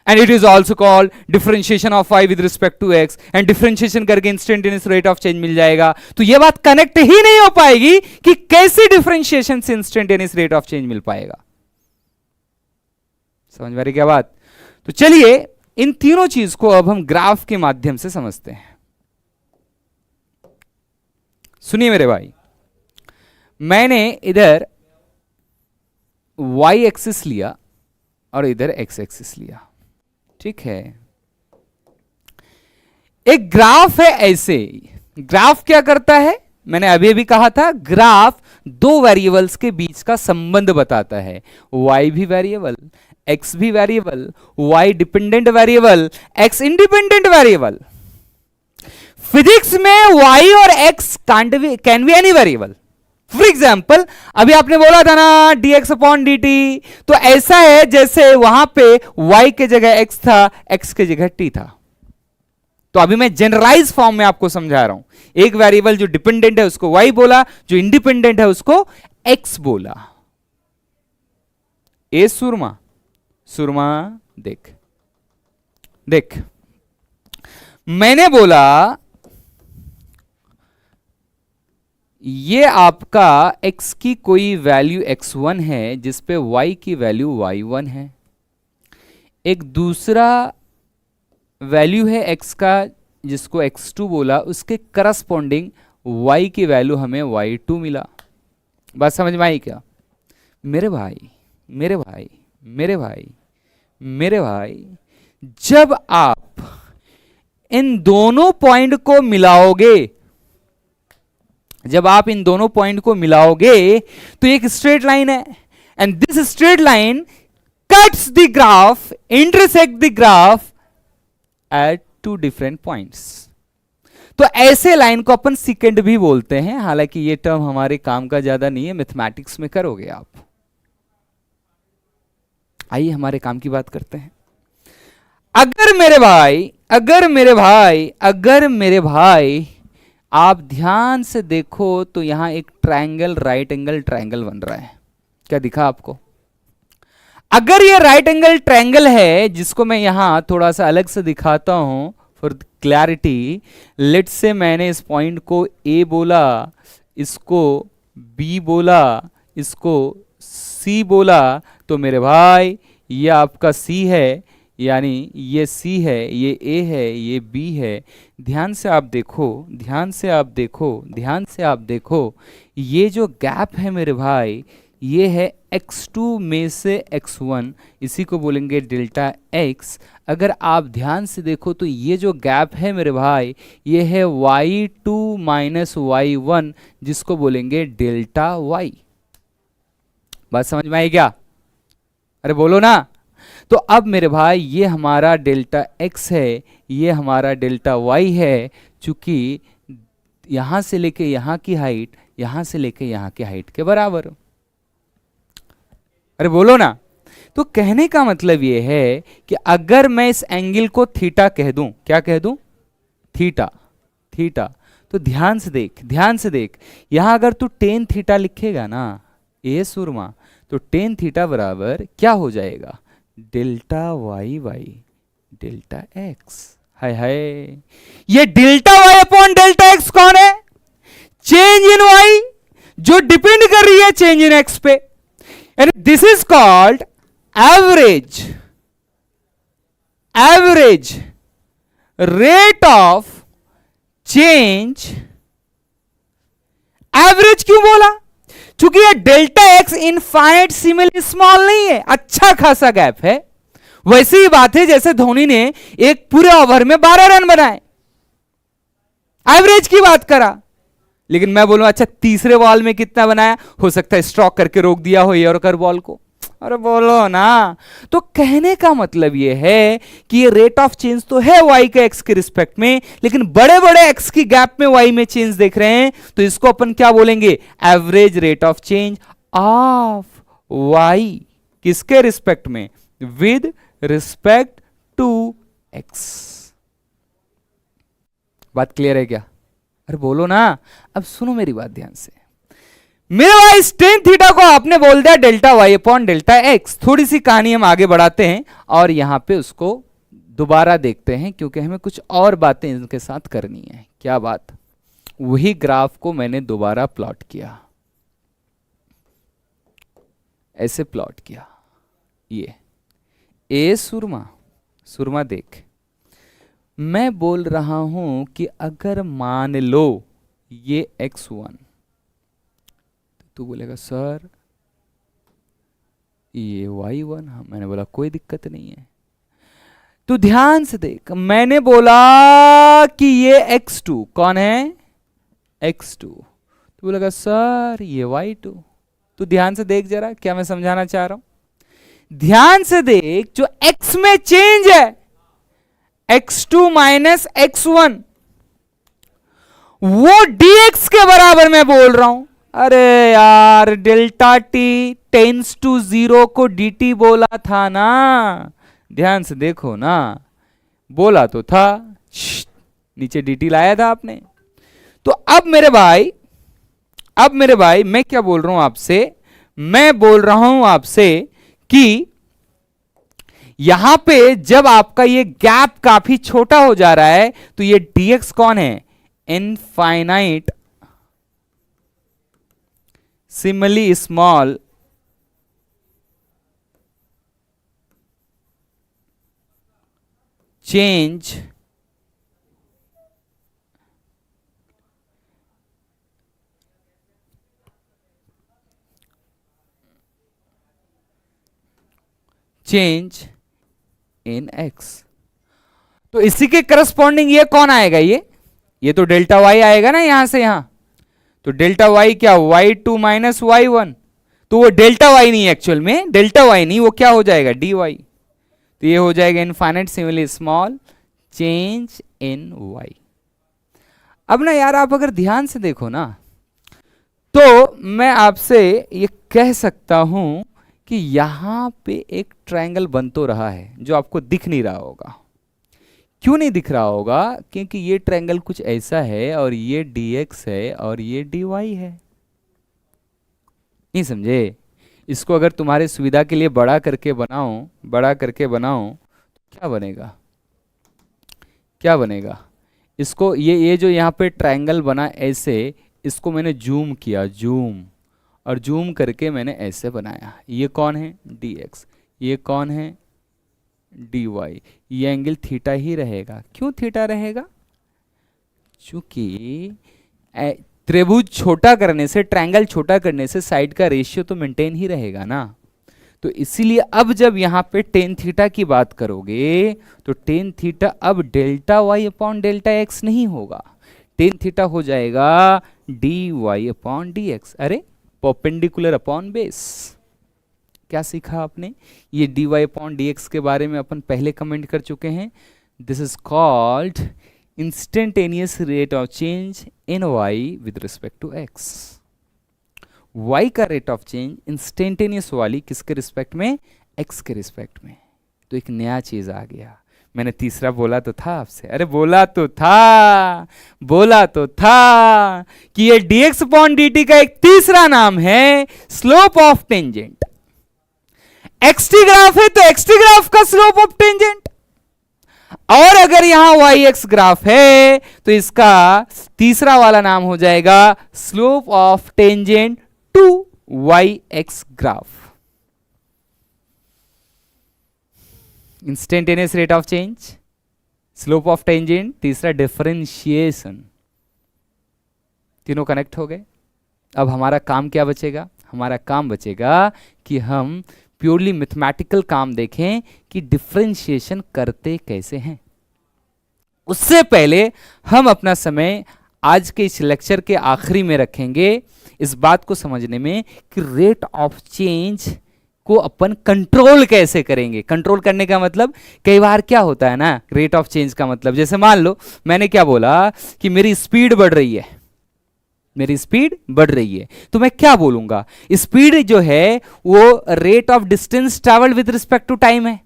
and it is also called differentiation of y with respect to x, and differentiation करके instantaneous rate of change मिल जाएगा। तो ये बात कनेक्ट ही नहीं हो पाएगी कि कैसे डिफरेंशिएशन से instantaneous rate of change मिल पाएगा। समझ में आ रही क्या बात। तो चलिए इन तीनों चीज को अब हम ग्राफ के माध्यम से समझते हैं। सुनिए मेरे भाई, मैंने इधर y एक्सिस लिया और इधर x एक्सिस लिया, ठीक है। एक ग्राफ है ऐसे, ग्राफ क्या करता है, मैंने अभी अभी कहा था, ग्राफ 2 वेरिएबल्स के बीच का संबंध बताता है। y भी वेरिएबल, x भी variable, y dependent variable, x independent variable. Physics में y और x can be any variable. For example अभी आपने बोला था ना dx अपॉन dt, तो ऐसा है जैसे वहां पे y के जगह x था, x के जगह t था। तो अभी मैं जनरलाइज फॉर्म में आपको समझा रहा हूं। एक वेरिएबल जो डिपेंडेंट है उसको y बोला, जो इंडिपेंडेंट है उसको x बोला। ए सुरमा, सुरमा देख देख, मैंने बोला ये आपका x की कोई वैल्यू x1 है जिस पे y की वैल्यू y1 है। एक दूसरा वैल्यू है x का जिसको x2 बोला, उसके करस्पॉन्डिंग y की वैल्यू हमें y2 मिला। बात समझ में आई क्या मेरे भाई, मेरे भाई, मेरे भाई, मेरे भाई, जब आप इन दोनों पॉइंट को मिलाओगे, जब आप इन दोनों पॉइंट को मिलाओगे तो एक स्ट्रेट लाइन है, and this straight line cuts the graph, intersect the graph at 2 different points. तो ऐसे लाइन को अपन सेकेंड भी बोलते हैं, हालांकि ये टर्म हमारे काम का ज्यादा नहीं है, मैथमेटिक्स में करोगे आप। आइए हमारे काम की बात करते हैं। अगर मेरे भाई आप ध्यान से देखो तो यहां एक ट्रायंगल, राइट एंगल ट्रायंगल बन रहा है। क्या दिखा आपको? अगर ये राइट एंगल ट्रायंगल है, जिसको मैं यहां थोड़ा सा अलग से दिखाता हूं फॉर क्लैरिटी, लेट्स से मैंने इस पॉइंट को ए बोला, इसको बी बोला, इसको सी बोला, तो मेरे भाई ये आपका सी है, यानी ये सी है, ये ए है, ये बी है। ध्यान से आप देखो, ध्यान से आप देखो, ध्यान से आप देखो, ये जो गैप है मेरे भाई, ये है x2 में से x1, इसी को बोलेंगे डेल्टा x। अगर आप ध्यान से देखो तो ये जो गैप है मेरे भाई, ये है y2 माइनस y1, जिसको बोलेंगे डेल्टा y। बात समझ में आई क्या? अरे बोलो ना। तो अब मेरे भाई ये हमारा डेल्टा x है, ये हमारा डेल्टा y है, चूंकि यहां से लेके यहां की हाइट यहां से लेके यहां की हाइट के बराबर हो। अरे बोलो ना। तो कहने का मतलब ये है कि अगर मैं इस एंगल को थीटा कह दूं, क्या कह दूं? Theta, theta. तो ध्यान से देख, ध्यान से देख, यहां अगर तू टेन थीटा लिखेगा ना ए सुरमा, तो टेन थीटा बराबर क्या हो जाएगा? Delta Y by delta X. हाय हाय, ये delta Y upon delta X कौन है? चेंज इन वाई, जो डिपेंड कर रही है चेंज इन एक्स पे। यानी this is called average, average rate of change. Average क्यों बोला? चूंकि ये delta X infinite similarly small नहीं है, अच्छा खासा गैप है। वैसी ही बात है जैसे धोनी ने एक पूरे ओवर में 12 रन बनाए, एवरेज की बात करा। लेकिन मैं बोलूं अच्छा तीसरे बॉल में कितना बनाया? हो सकता है स्ट्रोक करके रोक दिया हो यॉर्कर बॉल को। अरे बोलो ना। तो कहने का मतलब यह है कि ये रेट ऑफ चेंज तो है y के x के रिस्पेक्ट में, लेकिन बड़े बड़े x की गैप में y में चेंज देख रहे हैं, तो इसको अपन क्या बोलेंगे? Average rate of change of y किसके रिस्पेक्ट में? With respect to x। बात क्लियर है क्या? अरे बोलो ना। अब सुनो मेरी बात ध्यान से। मेरे भाई टेन थीटा को आपने बोल दिया delta Y upon delta x. थोड़ी सी कहानी हम आगे बढ़ाते हैं और यहां पे उसको दोबारा देखते हैं, क्योंकि हमें कुछ और बातें इनके साथ करनी है। क्या बात? वही ग्राफ को मैंने दोबारा प्लॉट किया, ऐसे प्लॉट किया। ये ए सुरमा, सुरमा देख, मैं बोल रहा हूं कि अगर मान लो ये x1, तू बोलेगा सर ये y1। हाँ, मैंने बोला कोई दिक्कत नहीं है। तू ध्यान से देख, मैंने बोला कि ये x2 कौन है? x2। तू बोलेगा सर ये y2। तू ध्यान से देख जरा क्या मैं समझाना चाह रहा हूं। ध्यान से देख, जो x में चेंज है x2 माइनस x1, वो dx के बराबर मैं बोल रहा हूं। अरे यार, डेल्टा टी टेंस टू 0 को dt बोला था ना। ध्यान से देखो ना, बोला तो था, नीचे dt लाया था आपने। तो अब मेरे भाई मैं क्या बोल रहा हूं आपसे? मैं बोल रहा हूं आपसे कि यहां पे जब आपका ये गैप काफी छोटा हो जा रहा है, तो ये dx कौन है? Infinite similarly small change change in x। तो इसी के करस्पॉन्डिंग ये कौन आएगा? ये तो डेल्टा y आएगा ना यहां से यहां। तो डेल्टा y क्या? y2 minus y1। तो वो डेल्टा y नहीं, एक्चुअल में डेल्टा y नहीं, वो क्या हो जाएगा? dy। तो ये हो जाएगा infinite similarly small change in y। अब ना यार आप अगर ध्यान से देखो ना, तो मैं आपसे ये कह सकता हूं कि यहां पे एक ट्रायंगल बन तो रहा है जो आपको दिख नहीं रहा होगा। क्यों नहीं दिख रहा होगा? क्योंकि ये ट्रायंगल कुछ ऐसा है और ये dx है और ये dy है। नहीं समझे? इसको अगर तुम्हारे सुविधा के लिए बड़ा करके बनाऊं तो क्या बनेगा? क्या बनेगा? इसको ये जो यहाँ पे ट्रायंगल बना ऐसे, इसको मैंने जूम किया, और जूम करके मैंने ऐसे बनाया। ये कौन है? dx। ये कौन है? dy। ये एंगल थीटा ही रहेगा। क्यों थीटा रहेगा? क्योंकि त्रिभुज छोटा करने से, ट्रायंगल छोटा करने से साइड का रेशियो तो मेंटेन ही रहेगा ना। तो इसीलिए अब जब यहाँ पे टेन थीटा की बात करोगे तो टेन थीटा अब delta Y upon delta x नहीं होगा, टेन थीटा हो जाएगा d Y upon D x. अरे परपेंडिकुलर अपॉन बेस। क्या सीखा आपने? ये d Y upon D x के बारे में अपन पहले कमेंट कर चुके हैं। This is called instantaneous rate of change in y with respect to x. y का रेट ऑफ चेंज इंस्टेंटेनियस वाली किसके रिस्पेक्ट में? x के रिस्पेक्ट में। तो एक नया चीज आ गया। मैंने तीसरा बोला तो था आपसे, अरे बोला तो था कि ये dx अपॉन dt का एक तीसरा नाम है slope of tangent. xt graph है तो xt ग्राफ का स्लोप ऑफ टेंजेंट, और अगर यहां yx ग्राफ है तो इसका तीसरा वाला नाम हो जाएगा slope of tangent to yx graph. Instantaneous rate of change, slope of tangent, तीसरा डिफरेंशिएशन, तीनों कनेक्ट हो गए। अब हमारा काम क्या बचेगा? हमारा काम बचेगा कि हम प्योरली मैथमेटिकल काम देखें कि डिफरेंशिएशन करते कैसे हैं। उससे पहले हम अपना समय आज के इस लेक्चर के आखिरी में रखेंगे इस बात को समझने में कि रेट ऑफ चेंज को अपन कंट्रोल कैसे करेंगे। कंट्रोल करने का मतलब, कई बार क्या होता है ना, रेट ऑफ चेंज का मतलब, जैसे मान लो मैंने क्या बोला कि मेरी स्पीड बढ़ रही है, तो मैं क्या बोलूंगा? स्पीड जो है वो rate of distance travelled with respect to time है।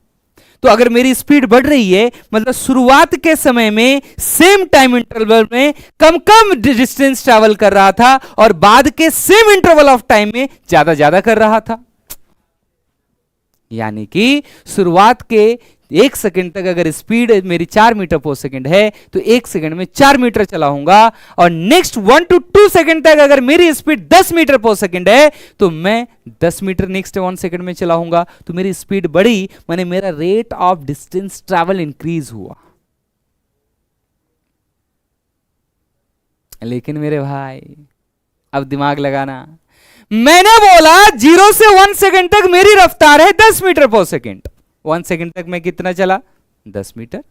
तो अगर मेरी स्पीड बढ़ रही है मतलब शुरुआत के समय में सेम टाइम इंटरवल में कम डिस्टेंस ट्रैवल कर रहा था और बाद के सेम इंटरवल ऑफ टाइम में ज्यादा कर रहा था। यानी कि शुरुआत के 1 सेकंड तक अगर स्पीड मेरी 4 मीटर पर सेकंड है तो 1 सेकंड में 4 मीटर चलाऊंगा, और नेक्स्ट 1 to 2 सेकंड तक अगर मेरी स्पीड 10 मीटर पर सेकंड है तो मैं 10 मीटर नेक्स्ट 1 सेकंड में चलाऊंगा। तो मेरी स्पीड बढ़ी, माने मेरा rate of distance travel increase हुआ। लेकिन मेरे भाई अब दिमाग लगाना, मैंने बोला 0 से 1 सेकंड तक मेरी रफ्तार है 10 मीटर पर सेकंड। 1 सेकंड तक मैं कितना चला? 10 मीटर।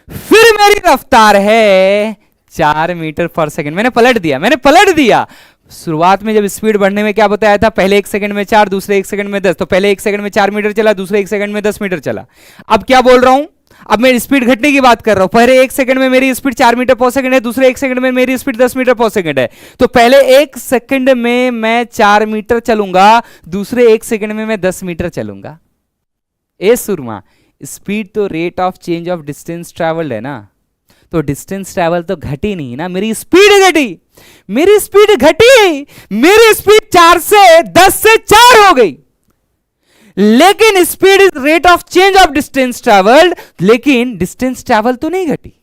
फिर मेरी रफ्तार है 4 मीटर पर सेकंड। मैंने पलट दिया। शुरुआत में जब स्पीड बढ़ने में क्या बताया था? पहले 1 सेकंड में 4, दूसरे 1 सेकंड में 10। तो पहले 1 सेकंड में 4 मीटर चला, दूसरे 1 सेकंड में 10 मीटर चला। अब क्या बोल रहा हूं? अब मैं स्पीड घटने की बात कर रहा हूं। पहले 1 सेकंड में मेरी स्पीड 4 मीटर पर सेकंड है, दूसरे 1 सेकंड में मेरी स्पीड 10 मीटर पर सेकंड है। तो पहले 1 सेकंड में मैं 4 मीटर चलूंगा, दूसरे 1 सेकंड में मैं 10 मीटर चलूंगा। ए सुरमा, स्पीड तो rate of change of distance travelled है ना, तो डिस्टेंस ट्रैवल तो घटी नहीं ना, मेरी स्पीड घटी। मेरी स्पीड 4 से 10 से 4 हो गई, लेकिन speed is rate of change of distance travelled, लेकिन डिस्टेंस ट्रैवल तो नहीं घटी।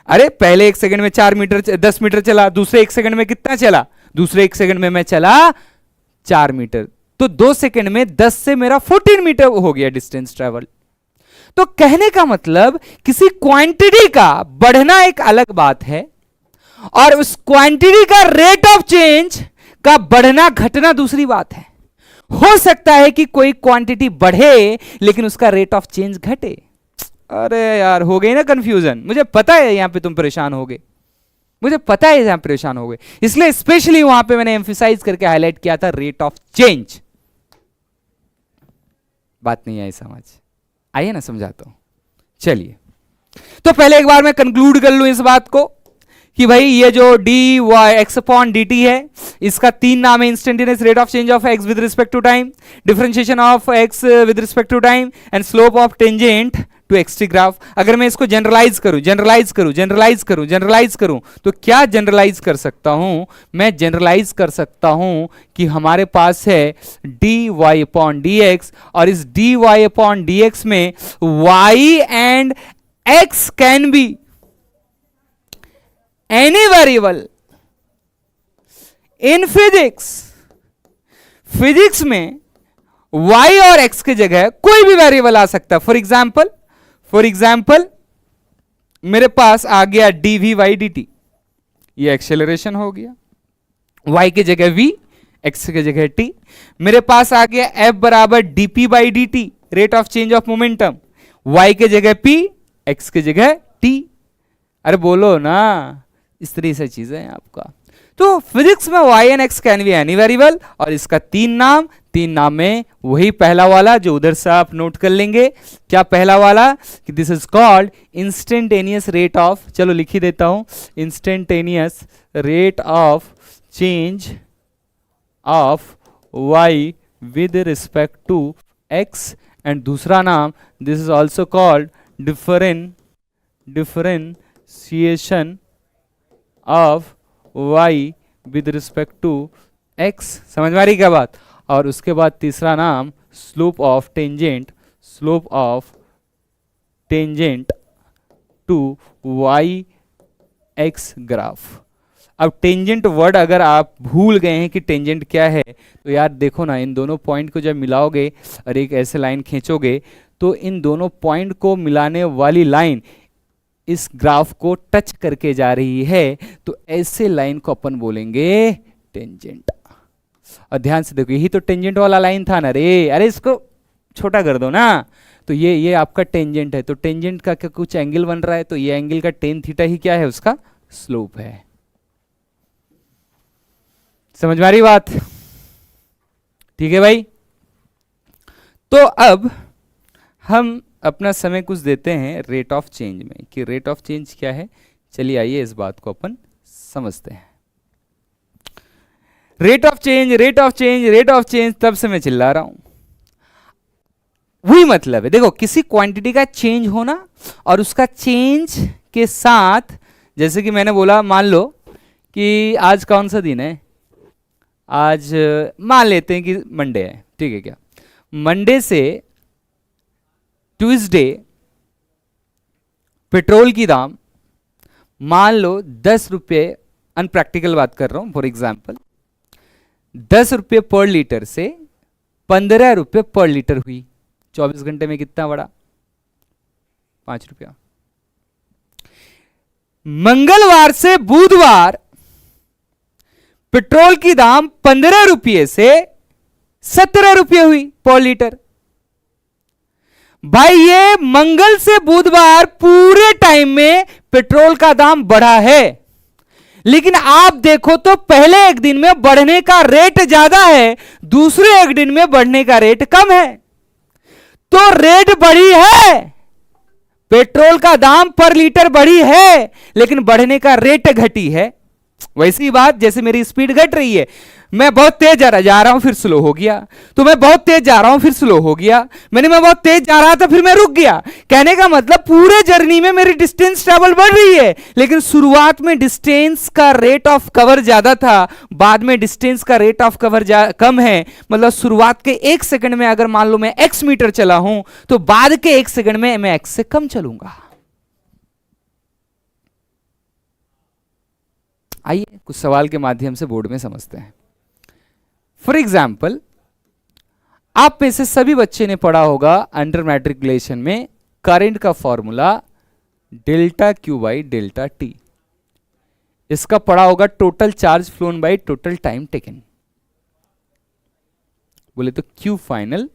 अरे पहले 1 सेकंड में 4 मीटर 10 मीटर चला, दूसरे 1 सेकंड में कितना चला? दूसरे 1 सेकंड में मैं चला 4 मीटर। तो 2 सेकंड में 10 से मेरा 14 मीटर हो गया डिस्टेंस ट्रैवल। तो कहने का मतलब किसी क्वांटिटी का बढ़ना एक अलग बात है और उस क्वांटिटी का रेट ऑफ चेंज का बढ़ना घटना दूसरी बात है। हो सकता है कि कोई क्वांटिटी बढ़े लेकिन उसका रेट ऑफ चेंज घटे। अरे यार हो गई ना कंफ्यूजन। मुझे पता है यहां पे तुम परेशान होगे, मुझे पता है यहां परेशान हो गए, इसलिए स्पेशली वहां पे मैंने एम्फिसाइज करके हाईलाइट किया था रेट ऑफ चेंज। बात नहीं आई समझ? आइए ना समझाता हूं। चलिए, तो पहले एक बार मैं कंक्लूड कर लूं इस बात को कि भाई ये जो d y x upon d t है, इसका तीन नाम है, instantaneous rate of change of x with respect to time, differentiation of x with respect to time, and slope of tangent to x graph. अगर मैं इसको जनरलाइज करूं तो क्या जनरलाइज कर सकता हूं? मैं जनरलाइज कर सकता हूं कि हमारे पास है D Y upon D X, और इस D Y upon D X में Y and X can be any variable in physics में y और x की जगह कोई भी वेरिएबल आ सकता है। फॉर एग्जाम्पल मेरे पास आ गया dv/dt dt, ये एक्सेलरेशन हो गया, y की जगह v, x की जगह t। मेरे पास आ गया f बराबर dp/dt rate of change of momentum, y की जगह p, x की जगह t। अरे बोलो ना, इस तरह से चीजें हैं आपका। तो फिजिक्स में y and x can be any variable, और इसका तीन नाम में वही पहला वाला जो उधर से आप नोट कर लेंगे। क्या पहला वाला? कि this is called instantaneous rate of, चलो लिख ही देता हूं, instantaneous rate of change of y with respect to x, and दूसरा नाम this is also called differentiation of y with respect to x। समझ में आ रही क्या बात? और उसके बाद तीसरा नाम slope of tangent to y x graph. अब टेंजेंट वर्ड अगर आप भूल गए हैं कि टेंजेंट क्या है, तो यार देखो ना, इन दोनों पॉइंट को जब मिलाओगे और एक ऐसे लाइन खींचोगे तो इन दोनों पॉइंट को मिलाने वाली लाइन इस ग्राफ को टच करके जा रही है, तो ऐसे लाइन को अपन बोलेंगे टेंजेंट। और ध्यान से देखो, यही तो टेंजेंट वाला लाइन था ना रे, अरे इसको छोटा कर दो ना। तो ये आपका टेंजेंट है, तो टेंजेंट का क्या कुछ एंगल बन रहा है, तो ये एंगल का टेन थीटा ही क्या है, उसका स्लोप है। समझ में आ रही बात? ठीक है भाई। तो अब हम अपना समय कुछ देते हैं रेट ऑफ चेंज में, कि रेट ऑफ चेंज क्या है। चलिए आइए इस बात को अपन समझते हैं। रेट ऑफ चेंज, तब से मैं चिल्ला रहा हूं, वही मतलब है। देखो, किसी क्वांटिटी का चेंज होना और उसका चेंज के साथ, जैसे कि मैंने बोला, मान लो कि आज कौन सा दिन है, आज मान लेते हैं कि मंडे है, ठीक है क्या, मंडे से ट्यूसडे पेट्रोल की दाम मान लो 10 रुपये, अनप्रैक्टिकल बात कर रहा हूं, फॉर एग्जांपल 10 रुपये पर लीटर से 15 रुपये पर लीटर हुई। 24 घंटे में कितना बढ़ा? 5 रुपया। मंगलवार से बुधवार पेट्रोल की दाम 15 रुपये से 17 रुपये हुई पर लीटर। भाई ये मंगल से बुधवार पूरे टाइम में पेट्रोल का दाम बढ़ा है, लेकिन आप देखो तो पहले एक दिन में बढ़ने का रेट ज्यादा है, दूसरे एक दिन में बढ़ने का रेट कम है। तो रेट बढ़ी है, पेट्रोल का दाम पर लीटर बढ़ी है, लेकिन बढ़ने का रेट घटी है। वैसी बात जैसे मेरी स्पीड घट रही है, मैं बहुत तेज जा रहा हूं फिर स्लो हो गया, तो मैं बहुत तेज जा रहा हूं फिर स्लो हो गया, मैं बहुत तेज जा रहा था फिर मैं रुक गया। कहने का मतलब पूरे जर्नी में मेरी डिस्टेंस ट्रैवल बढ़ रही है, लेकिन शुरुआत में डिस्टेंस का रेट ऑफ कवर ज्यादा था, बाद में डिस्टेंस का रेट ऑफ कवर कम है। मतलब शुरुआत के 1 सेकंड में अगर मान लो मैं x मीटर चला हूं, तो बाद के 1 सेकंड में मैं x से कम चलूंगा। आइए कुछ सवाल के माध्यम से बोर्ड में समझते हैं। फॉर एग्जाम्पल, आप में से सभी बच्चे ने पढ़ा होगा अंडर मैट्रिकुलेशन में करंट का formula delta q by delta T. इसका पढ़ा होगा total charge phloem by total time taken. बोले तो क्यू फाइनल,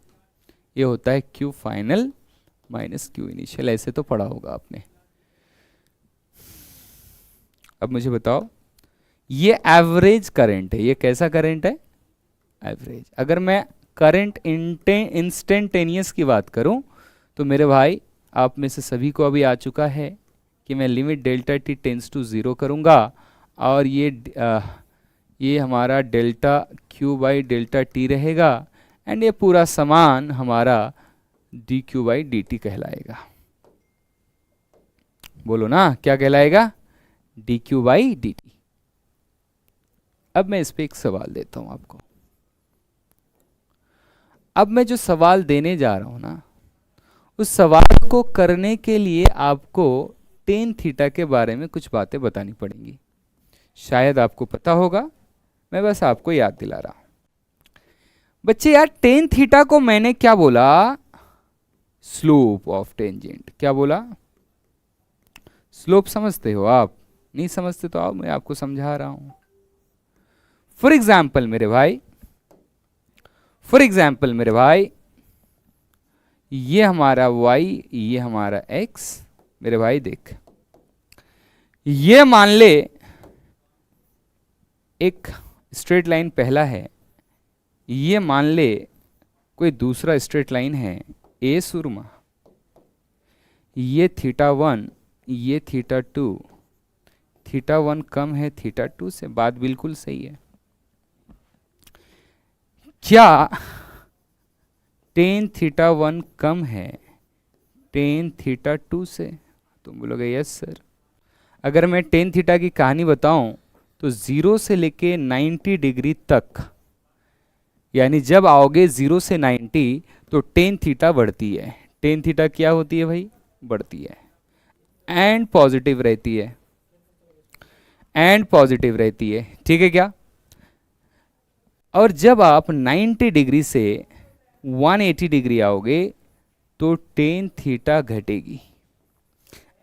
ये होता है Q final minus Q initial, ऐसे तो पढ़ा होगा आपने। अब मुझे बताओ, ये एवरेज करंट है, ये कैसा करंट है? एवरेज। अगर मैं करंट इंस्टेंटेनियस की बात करूं, तो मेरे भाई आप में से सभी को अभी आ चुका है कि मैं limit delta T tends to 0 करूँगा और ये हमारा delta q by delta t रहेगा एंड ये पूरा समान हमारा d q by d t कहलाएगा। बोलो ना क्या कहलाएगा? D q by d t. अब मैं इस पे एक सवाल देता हूं आपको। अब मैं जो सवाल देने जा रहा हूं ना, उस सवाल को करने के लिए आपको टेन थीटा के बारे में कुछ बातें बतानी पड़ेंगी। शायद आपको पता होगा, मैं बस आपको याद दिला रहा हूं। बच्चे यार, टेन थीटा को मैंने क्या बोला? Slope of tangent. क्या बोला? स्लोप। समझते हो आप? नहीं समझते तो आओ मैं आपको समझा रहा हूं। फॉर एग्जाम्पल मेरे भाई, ये हमारा y, ये हमारा x। मेरे भाई देख, ये मान ले एक स्ट्रेट लाइन पहला है, ये मान ले कोई दूसरा स्ट्रेट लाइन है ए सुरमा, ये थीटा 1, ये थीटा 2। थीटा 1 कम है थीटा 2 से, बात बिल्कुल सही है। क्या टेन थीटा 1 कम है टेन थीटा 2 से? तुम बोलोगे यस सर। अगर मैं टेन थीटा की कहानी बताऊं तो 0 से लेके 90 डिग्री तक, यानी जब आओगे 0 से 90 तो टेन थीटा बढ़ती है। टेन थीटा क्या होती है भाई? बढ़ती है एंड पॉजिटिव रहती है, एंड पॉजिटिव रहती है। ठीक है क्या? और जब आप 90 डिग्री से 180 डिग्री आओगे तो टेन थीटा घटेगी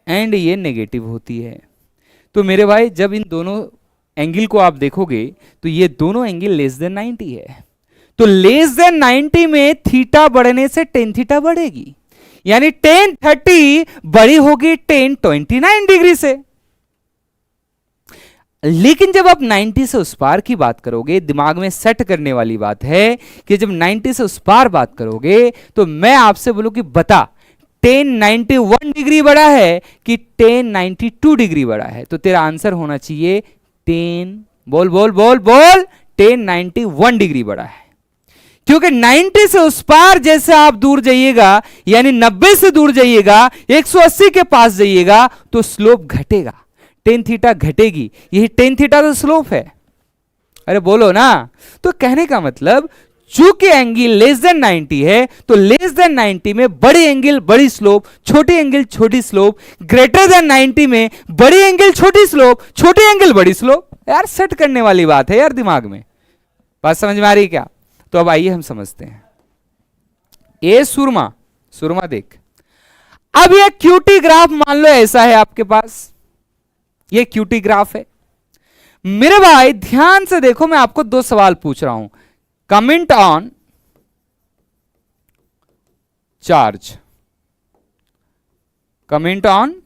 एंड ये नेगेटिव होती है। तो मेरे भाई, जब इन दोनों एंगल को आप देखोगे तो ये दोनों एंगल लेस देन 90 है। तो लेस देन 90 में थीटा बढ़ने से टेन थीटा बढ़ेगी, यानी टेन 30 बड़ी होगी टेन 29 डिग्री से। लेकिन जब आप 90 से उस पार की बात करोगे, दिमाग में सेट करने वाली बात है कि जब 90 से उस पार बात करोगे तो मैं आपसे बोलूं कि बता, टेन 91 डिग्री बड़ा है कि टेन 92 डिग्री बड़ा है? तो तेरा आंसर होना चाहिए टेन, बोल बोल बोल बोल, टेन 91 डिग्री बड़ा है। क्योंकि 90 से उस पार जैसे आप दूर जाइएगा, यानी 90 से दूर जाइएगा, 180 के पास जाइएगा तो स्लोप घटेगा, टेन थीटा घटेगी। यही टेन थीटा तो स्लोप है। अरे बोलो ना। तो कहने का मतलब, चूंकि एंगल लेस देन 90 है तो लेस देन 90 में बड़ी एंगल बड़ी स्लोप, छोटी एंगल छोटी स्लोप। ग्रेटर देन 90 में बड़ी एंगल छोटी स्लोप, छोटी एंगल बड़ी स्लोप। यार सेट करने वाली बात है यार दिमाग में। बात समझ में आ रही क्या? तो अब आइए हम समझते हैं। ए सुरमा देख, अब ये क्यूटी ग्राफ मान लो ऐसा है आपके पास, ये क्यूटी ग्राफ है। मेरे भाई ध्यान से देखो, मैं आपको दो सवाल पूछ रहा हूं। Comment on charge, comment on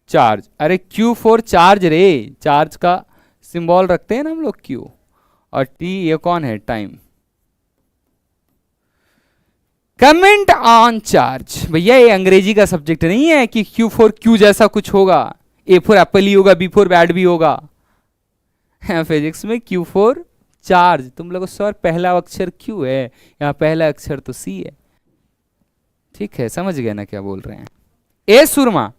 charge. अरे Q4 चार्ज रे, चार्ज का सिंबल रखते हैं ना हम लोग Q, और T ये कौन है? टाइम। Comment on charge. भैया ये अंग्रेजी का सब्जेक्ट नहीं है कि Q4 Q जैसा कुछ होगा, A फॉर एप्पल ही होगा, B फॉर बैट भी होगा। फिजिक्स में Q4 चार्ज। तुम लोग सर पहला अक्षर Q है, यहां पहला अक्षर तो C है। ठीक है, समझ गए ना क्या बोल रहे हैं? ए सुरमा,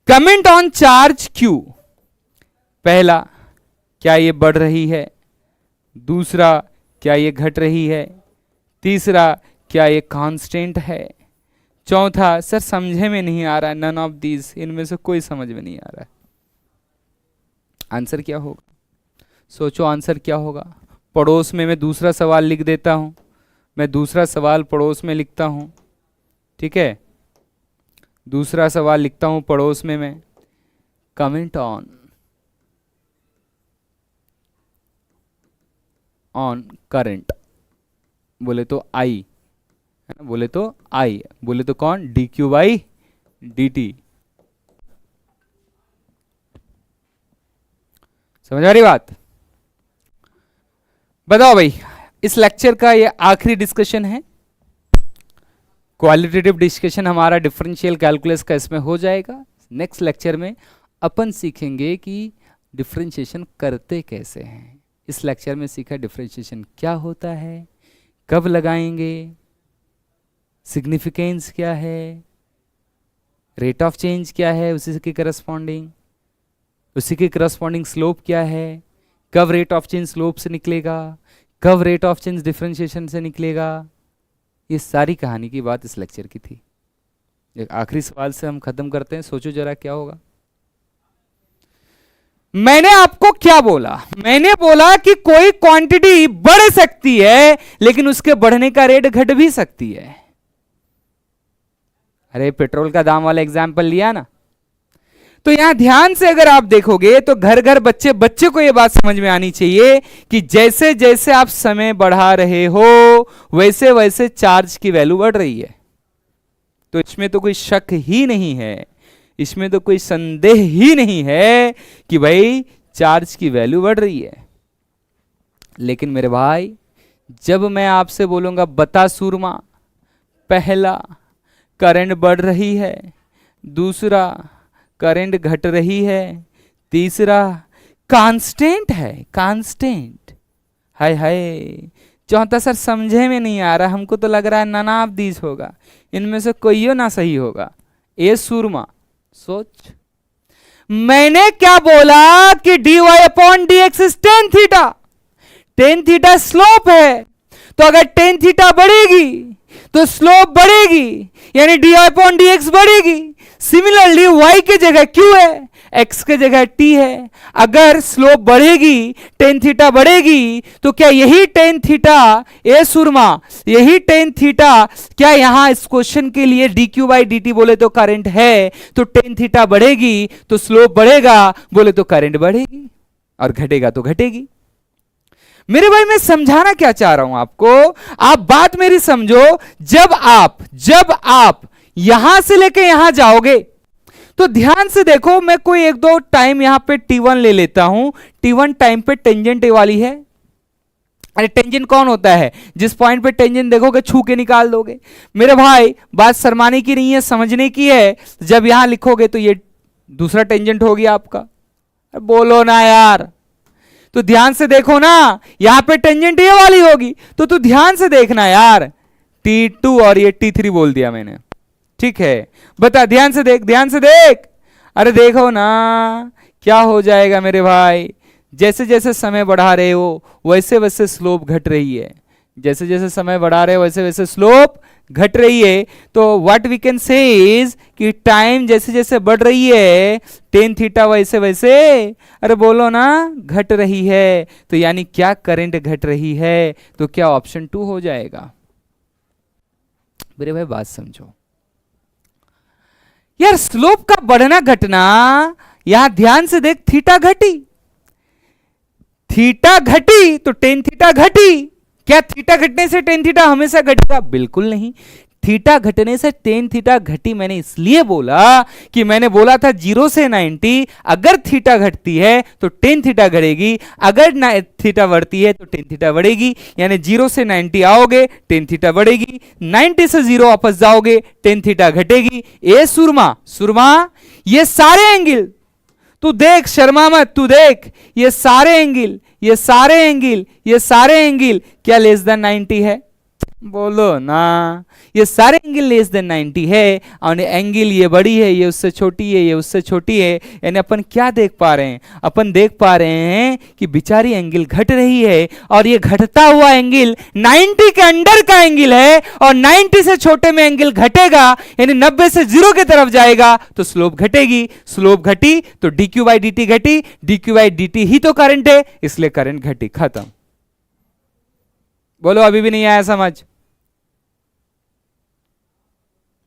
कमेंट ऑन चार्ज Q। पहला, क्या ये बढ़ रही है? दूसरा, क्या ये घट रही है? तीसरा, क्या ये कांस्टेंट है? चौथा, सर समझे में नहीं आ रहा है, नन ऑफ दीज, इनमें से कोई समझ में नहीं आ रहा है। आंसर क्या होगा? सोचो आंसर क्या होगा। पड़ोस में मैं दूसरा सवाल लिख देता हूं, मैं दूसरा सवाल पड़ोस में लिखता हूं। ठीक है, दूसरा सवाल लिखता हूं पड़ोस में मैं। कमेंट ऑन करंट, बोले तो आई, बोले तो आई, बोले तो कौन? D q by d T. समझ आ रही बात? बताओ भाई, इस लेक्चर का ये आखिरी डिस्कशन है। क्वालिटेटिव डिस्कशन हमारा डिफरेंशियल कैलकुलस का इसमें हो जाएगा। नेक्स्ट लेक्चर में अपन सीखेंगे कि डिफरेंशिएशन करते कैसे हैं। इस लेक्चर में सीखा डिफरेंशिएशन क्या होता है, कब लगाएंगे, सिग्निफिकेंस क्या है, रेट ऑफ चेंज क्या है, उसी के करस्पॉन्डिंग स्लोप क्या है, कब रेट ऑफ चेंज स्लोप से निकलेगा, कब रेट ऑफ चेंज डिफरेंशिएशन से निकलेगा। ये सारी कहानी की बात इस लेक्चर की थी। एक आखिरी सवाल से हम खत्म करते हैं, सोचो जरा क्या होगा। मैंने आपको क्या बोला? मैंने बोला कि कोई क्वांटिटी बढ़ सकती है लेकिन उसके बढ़ने का रेट घट भी सकती है। अरे पेट्रोल का दाम वाला एग्जाम्पल लिया ना, तो यहां ध्यान से अगर आप देखोगे तो घर घर बच्चे को यह बात समझ में आनी चाहिए कि जैसे जैसे आप समय बढ़ा रहे हो वैसे वैसे चार्ज की वैल्यू बढ़ रही है। तो इसमें तो कोई शक ही नहीं है, इसमें तो कोई संदेह ही नहीं है कि भाई चार्ज की वैल्यू बढ़ रही है। लेकिन मेरे भाई, जब मैं आपसे बोलूंगा बता सूरमा, पहला करंट बढ़ रही है, दूसरा करंट घट रही है, तीसरा कांस्टेंट है, कांस्टेंट। हाय हाय, चौथा सर समझे में नहीं आ रहा, हमको तो लग रहा है ननाब दीज होगा, इनमें से कोई ना सही होगा। ए सूरमा, सोच, मैंने क्या बोला कि dy upon dx is tan theta. Tan theta slope है, तो अगर टेन थीटा बढ़ेगी तो स्लोप बढ़ेगी, यानी dy अपॉन dx बढ़ेगी। सिमिलरली y के जगह q है, x के जगह t है। अगर स्लोप बढ़ेगी, टेन थीटा बढ़ेगी, तो क्या यही टेन थीटा, ए सुरमा, यही टेन थीटा क्या यहां इस क्वेश्चन के लिए dq बाई dt बोले तो करंट है? तो टेन थीटा बढ़ेगी तो स्लोप बढ़ेगा, बोले तो करंट बढ़ेगी, और घटेगा तो घटेगी। मेरे भाई, मैं समझाना क्या चाह रहा हूं आपको, आप बात मेरी समझो। जब आप यहां से लेके यहां जाओगे तो ध्यान से देखो, मैं कोई एक दो टाइम यहां पे t1 ले लेता हूं। t1 टाइम पे टेंजेंट वाली है। अरे टेंजेंट कौन होता है? जिस पॉइंट पे टेंजेंट देखोगे छू के निकाल दोगे। मेरे भाई, बात शर्माने की नहीं है, समझने की है। जब यहां लिखोगे तो ये दूसरा टेंजेंट हो गया आपका। बोलो ना यार, तो ध्यान से देखो ना, यहां पे टेंजेंट ये वाली होगी, तो तू ध्यान से देखना यार। t2 और ये t3 बोल दिया मैंने, ठीक है? बता, ध्यान से देख, ध्यान से देख। अरे देखो ना क्या हो जाएगा मेरे भाई। जैसे जैसे समय बढ़ा रहे हो वैसे वैसे स्लोप घट रही है, जैसे जैसे समय बढ़ा रहे हो वैसे वैसे स्लोप घट रही है। तो what we can say is कि टाइम जैसे जैसे बढ़ रही है, टेन थीटा वैसे वैसे, अरे बोलो ना, घट रही है। तो यानी क्या करंट घट रही है? तो क्या ऑप्शन 2 हो जाएगा? मेरे भाई बात समझो यार, स्लोप का बढ़ना घटना, यहां ध्यान से देख, थीटा घटी तो टेन थीटा घटी। क्या थीटा घटने से टेन थीटा हमेशा घटेगा? बिल्कुल नहीं। थीटा घटने से टेन थीटा घटी मैंने इसलिए बोला कि मैंने बोला था 0 से 90, अगर थीटा घटती है तो टेन थीटा घटेगी, अगर थीटा बढ़ती है तो टेन थीटा बढ़ेगी। यानी 0 से 90 आओगे, टेन थीटा बढ़ेगी, 90 से 0 वापस जाओगे, टेन थीटा घटेगी। ए सुरमा, ये सारे एंगल तू देख, शर्मा मत, तू देख, ये सारे एंगल क्या लेस देन 90 है? बोलो ना, ये सारे एंगल लेस देन 90 है, और एंगल ये बड़ी है, ये उससे छोटी है, ये उससे छोटी है। यानी अपन क्या देख पा रहे हैं? अपन देख पा रहे हैं कि बेचारी एंगल घट रही है, और ये घटता हुआ एंगल 90 के अंडर का एंगल है, और 90 से छोटे में एंगल घटेगा, यानी 90 से 0 की तरफ जाएगा तो स्लोप घटेगी। स्लोप घटी तो dq बाई dt घटी, dq बाई dt ही तो करंट है, इसलिए करंट घटी, खत्म। बोलो, अभी भी नहीं आया समझ?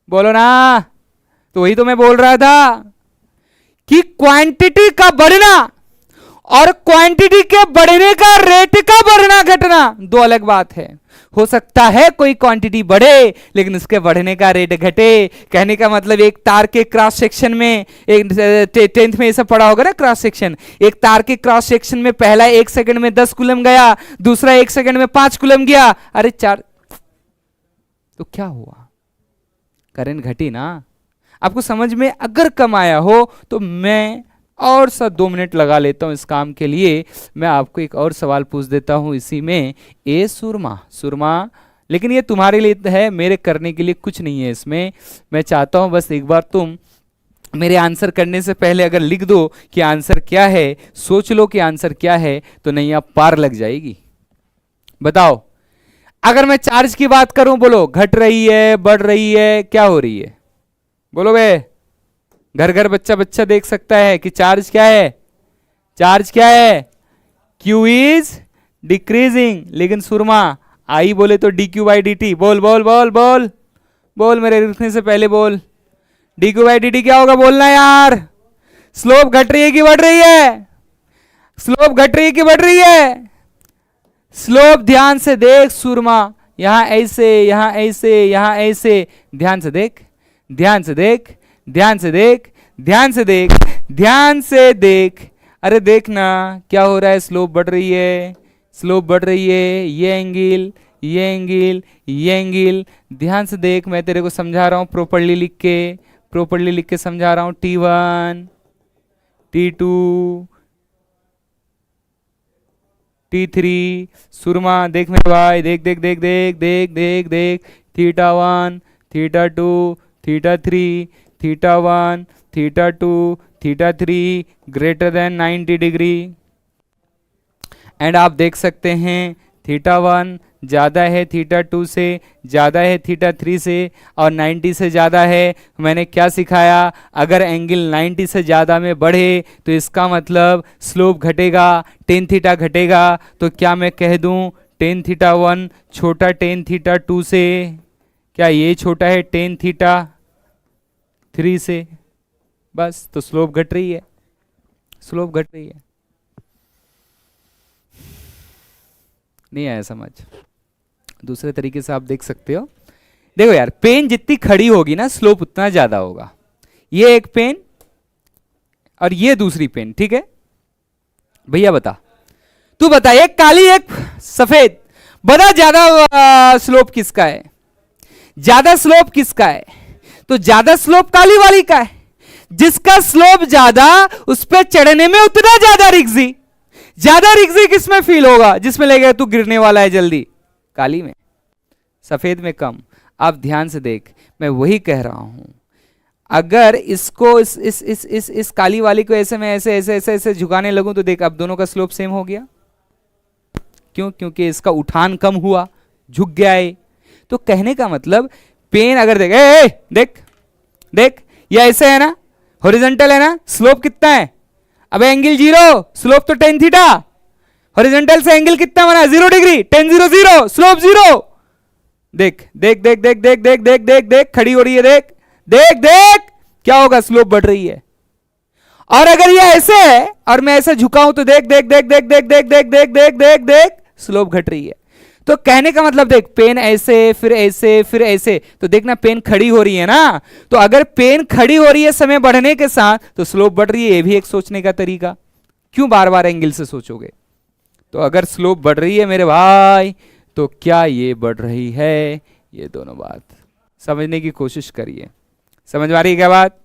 बोलो ना। तो वही तो मैं बोल रहा था कि क्वांटिटी का बढ़ना और क्वांटिटी के बढ़ने का रेट का बढ़ना घटना दो अलग बात है। हो सकता है कोई क्वांटिटी बढ़े लेकिन उसके बढ़ने का रेट घटे। कहने का मतलब, एक तार के क्रॉस सेक्शन में, एक टेंथ में ये सब पढ़ा होगा ना, क्रॉस सेक्शन। एक तार के क्रॉस सेक्शन में पहला 1 सेकंड में 10 कूलम गया, दूसरा 1 सेकंड में 5 कूलम गया, अरे 4, तो क्या हुआ? करंट घटी ना। आपको समझ में अगर कम आया हो तो मैं और सा 2 मिनट लगा लेता हूं इस काम के लिए। मैं आपको एक और सवाल पूछ देता हूं इसी में। ए सुरमा, सुरमा, लेकिन ये तुम्हारे लिए है, मेरे करने के लिए कुछ नहीं है इसमें। मैं चाहता हूं बस एक बार तुम मेरे आंसर करने से पहले अगर लिख दो कि आंसर क्या है, सोच लो कि आंसर क्या है, तो नैया पार लग जाएगी। बताओ, अगर मैं चार्ज की बात करूं, बोलो घट रही है, बढ़ रही है, क्या हो रही है? बोलो बे, घर घर बच्चा बच्चा देख सकता है कि चार्ज क्या है। चार्ज क्या है? Q is decreasing. लेकिन सुरमा आई बोले तो dq बाई dt। बोल बोल बोल बोल बोल, मेरे लिखने से पहले बोल। dq बाई dt क्या होगा? बोलना यार। स्लोप घट रही है कि बढ़ रही है? स्लोप घट रही है कि बढ़ रही है? स्लोप ध्यान से देख सुरमा, यहां ऐसे, यहां ऐसे, यहां ऐसे। ध्यान से देख, ध्यान से देख, ध्यान से देख, ध्यान से देख, ध्यान से देख। अरे देखना क्या हो रहा है, स्लोप बढ़ रही है, स्लोप बढ़ रही है। ये एंगल, ये एंगल, ये एंगल। ध्यान से देख, मैं तेरे को समझा रहा हूं प्रॉपर्ली लिख के, प्रॉपर्ली लिख के समझा रहा हूं। T1, T2, T3। सुरमा देख मेरे भाई, देख देख देख देख देख देख देख। θ1, θ2, θ3, θ1, θ2, θ3 ग्रेटर देन 90 डिग्री। एंड आप देख सकते हैं θ1 ज़्यादा है θ2 से, ज़्यादा है θ3 से, और 90 से ज़्यादा है। मैंने क्या सिखाया? अगर एंगल 90 से ज़्यादा में बढ़े तो इसका मतलब स्लोप घटेगा, टेन थीटा घटेगा। तो क्या मैं कह दूं टेन θ1 छोटा टेन θ2 से? क्या ये छोटा है टेन θ3 से? बस, तो स्लोप घट रही है, स्लोप घट रही है। नहीं आया समझ? दूसरे तरीके से आप देख सकते हो। देखो यार, पेन जितनी खड़ी होगी ना, स्लोप उतना ज्यादा होगा। ये एक पेन और ये दूसरी पेन, ठीक है भैया? बता, तू बता, एक काली एक सफेद, बड़ा ज्यादा स्लोप किसका है? ज्यादा स्लोप किसका है? तो ज्यादा स्लोप काली वाली का है। जिसका स्लोप ज्यादा, उस पर चढ़ने में उतना ज्यादा रिक्सी। ज्यादा रिक्सी किसमें फील होगा? जिसमें लगेगा तू गिरने वाला है जल्दी, काली में। सफेद में कम। आप ध्यान से देख, मैं वही कह रहा हूं। अगर इसको इस काली वाली को ऐसे मैं ऐसे ऐसे ऐसे ऐसे झुकाने लगूं तो देख, अब दोनों का स्लोप सेम हो गया। क्यों? क्योंकि इसका उठान कम हुआ, झुक गया है। तो कहने का मतलब पेन अगर देख, देख देख, ये ऐसे है ना, हॉरिजॉन्टल है ना, स्लोप कितना है? अब एंगल 0, स्लोप तो टेन थीटा। हॉरिजॉन्टल से एंगल कितना बना? 0 डिग्री, टेन 0 0, स्लोप 0। देख देख देख देख देख देख देख देख देख, खड़ी हो रही है, देख देख देख, क्या होगा? स्लोप बढ़ रही है। और अगर ये ऐसे है और मैं ऐसे झुकाऊं तो देख देख देख देख देख देख देख देख देख देख देख, स्लोप घट रही है। तो कहने का मतलब देख, पेन ऐसे, फिर ऐसे, फिर ऐसे, तो देखना पेन खड़ी हो रही है ना। तो अगर पेन खड़ी हो रही है समय बढ़ने के साथ, तो स्लोप बढ़ रही है। ये भी एक सोचने का तरीका। क्यों बार बार एंगल से सोचोगे? तो अगर स्लोप बढ़ रही है मेरे भाई, तो क्या ये बढ़ रही है? ये दोनों बात समझने की कोशिश करिए। समझ में आ रही है क्या बात?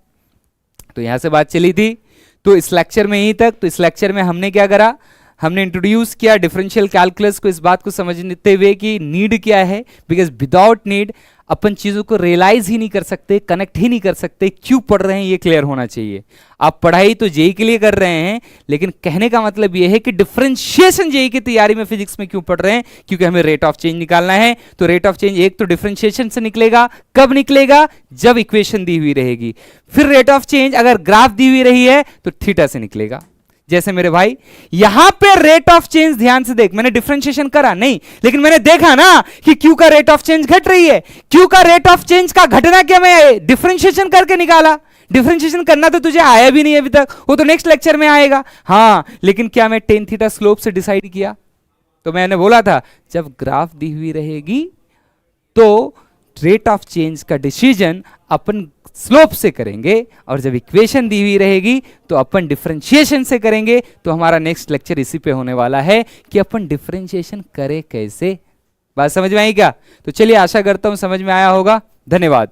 तो यहां से बात चली थी, तो इस लेक्चर में यहीं तक। तो इस लेक्चर में हमने क्या करा? हमने इंट्रोड्यूस किया डिफरेंशियल कैलकुलस को, इस बात को समझते हुए कि नीड क्या है। बिकॉज विदाउट नीड अपन चीज़ों को रियलाइज ही नहीं कर सकते, कनेक्ट ही नहीं कर सकते। क्यों पढ़ रहे हैं ये क्लियर होना चाहिए। आप पढ़ाई तो जेई के लिए कर रहे हैं, लेकिन कहने का मतलब ये है कि डिफरेंशिएशन जेई की तैयारी में फिजिक्स में क्यों पढ़ रहे हैं? क्योंकि हमें रेट ऑफ चेंज निकालना है। तो रेट ऑफ चेंज एक तो डिफरेंशिएशन से निकलेगा। कब निकलेगा? जब इक्वेशन दी हुई रहेगी। फिर रेट ऑफ चेंज अगर ग्राफ दी हुई रही है तो थीटा से निकलेगा। जैसे मेरे भाई यहां पे रेट ऑफ चेंज, ध्यान से देख, मैंने डिफरेंशिएशन करा नहीं, लेकिन मैंने देखा ना कि क्यू का रेट ऑफ चेंज घट रही है। क्यू का रेट ऑफ चेंज का घटना क्या मैं डिफरेंशिएशन करके निकाला। डिफरेंशिएशन करना तो तुझे आया भी नहीं अभी तक, वो तो नेक्स्ट लेक्चर में आएगा। हाँ, लेकिन क्या मैं टेन थीटा स्लोप से डिसाइड किया? तो मैंने बोला था जब ग्राफ दी हुई रहेगी तो रेट ऑफ चेंज का डिसीजन अपन स्लोप से करेंगे, और जब इक्वेशन दी हुई रहेगी तो अपन डिफरेंशिएशन से करेंगे। तो हमारा नेक्स्ट लेक्चर इसी पे होने वाला है कि अपन डिफरेंशिएशन करें कैसे। बात समझ में आई क्या? तो चलिए, आशा करता हूं समझ में आया होगा। धन्यवाद।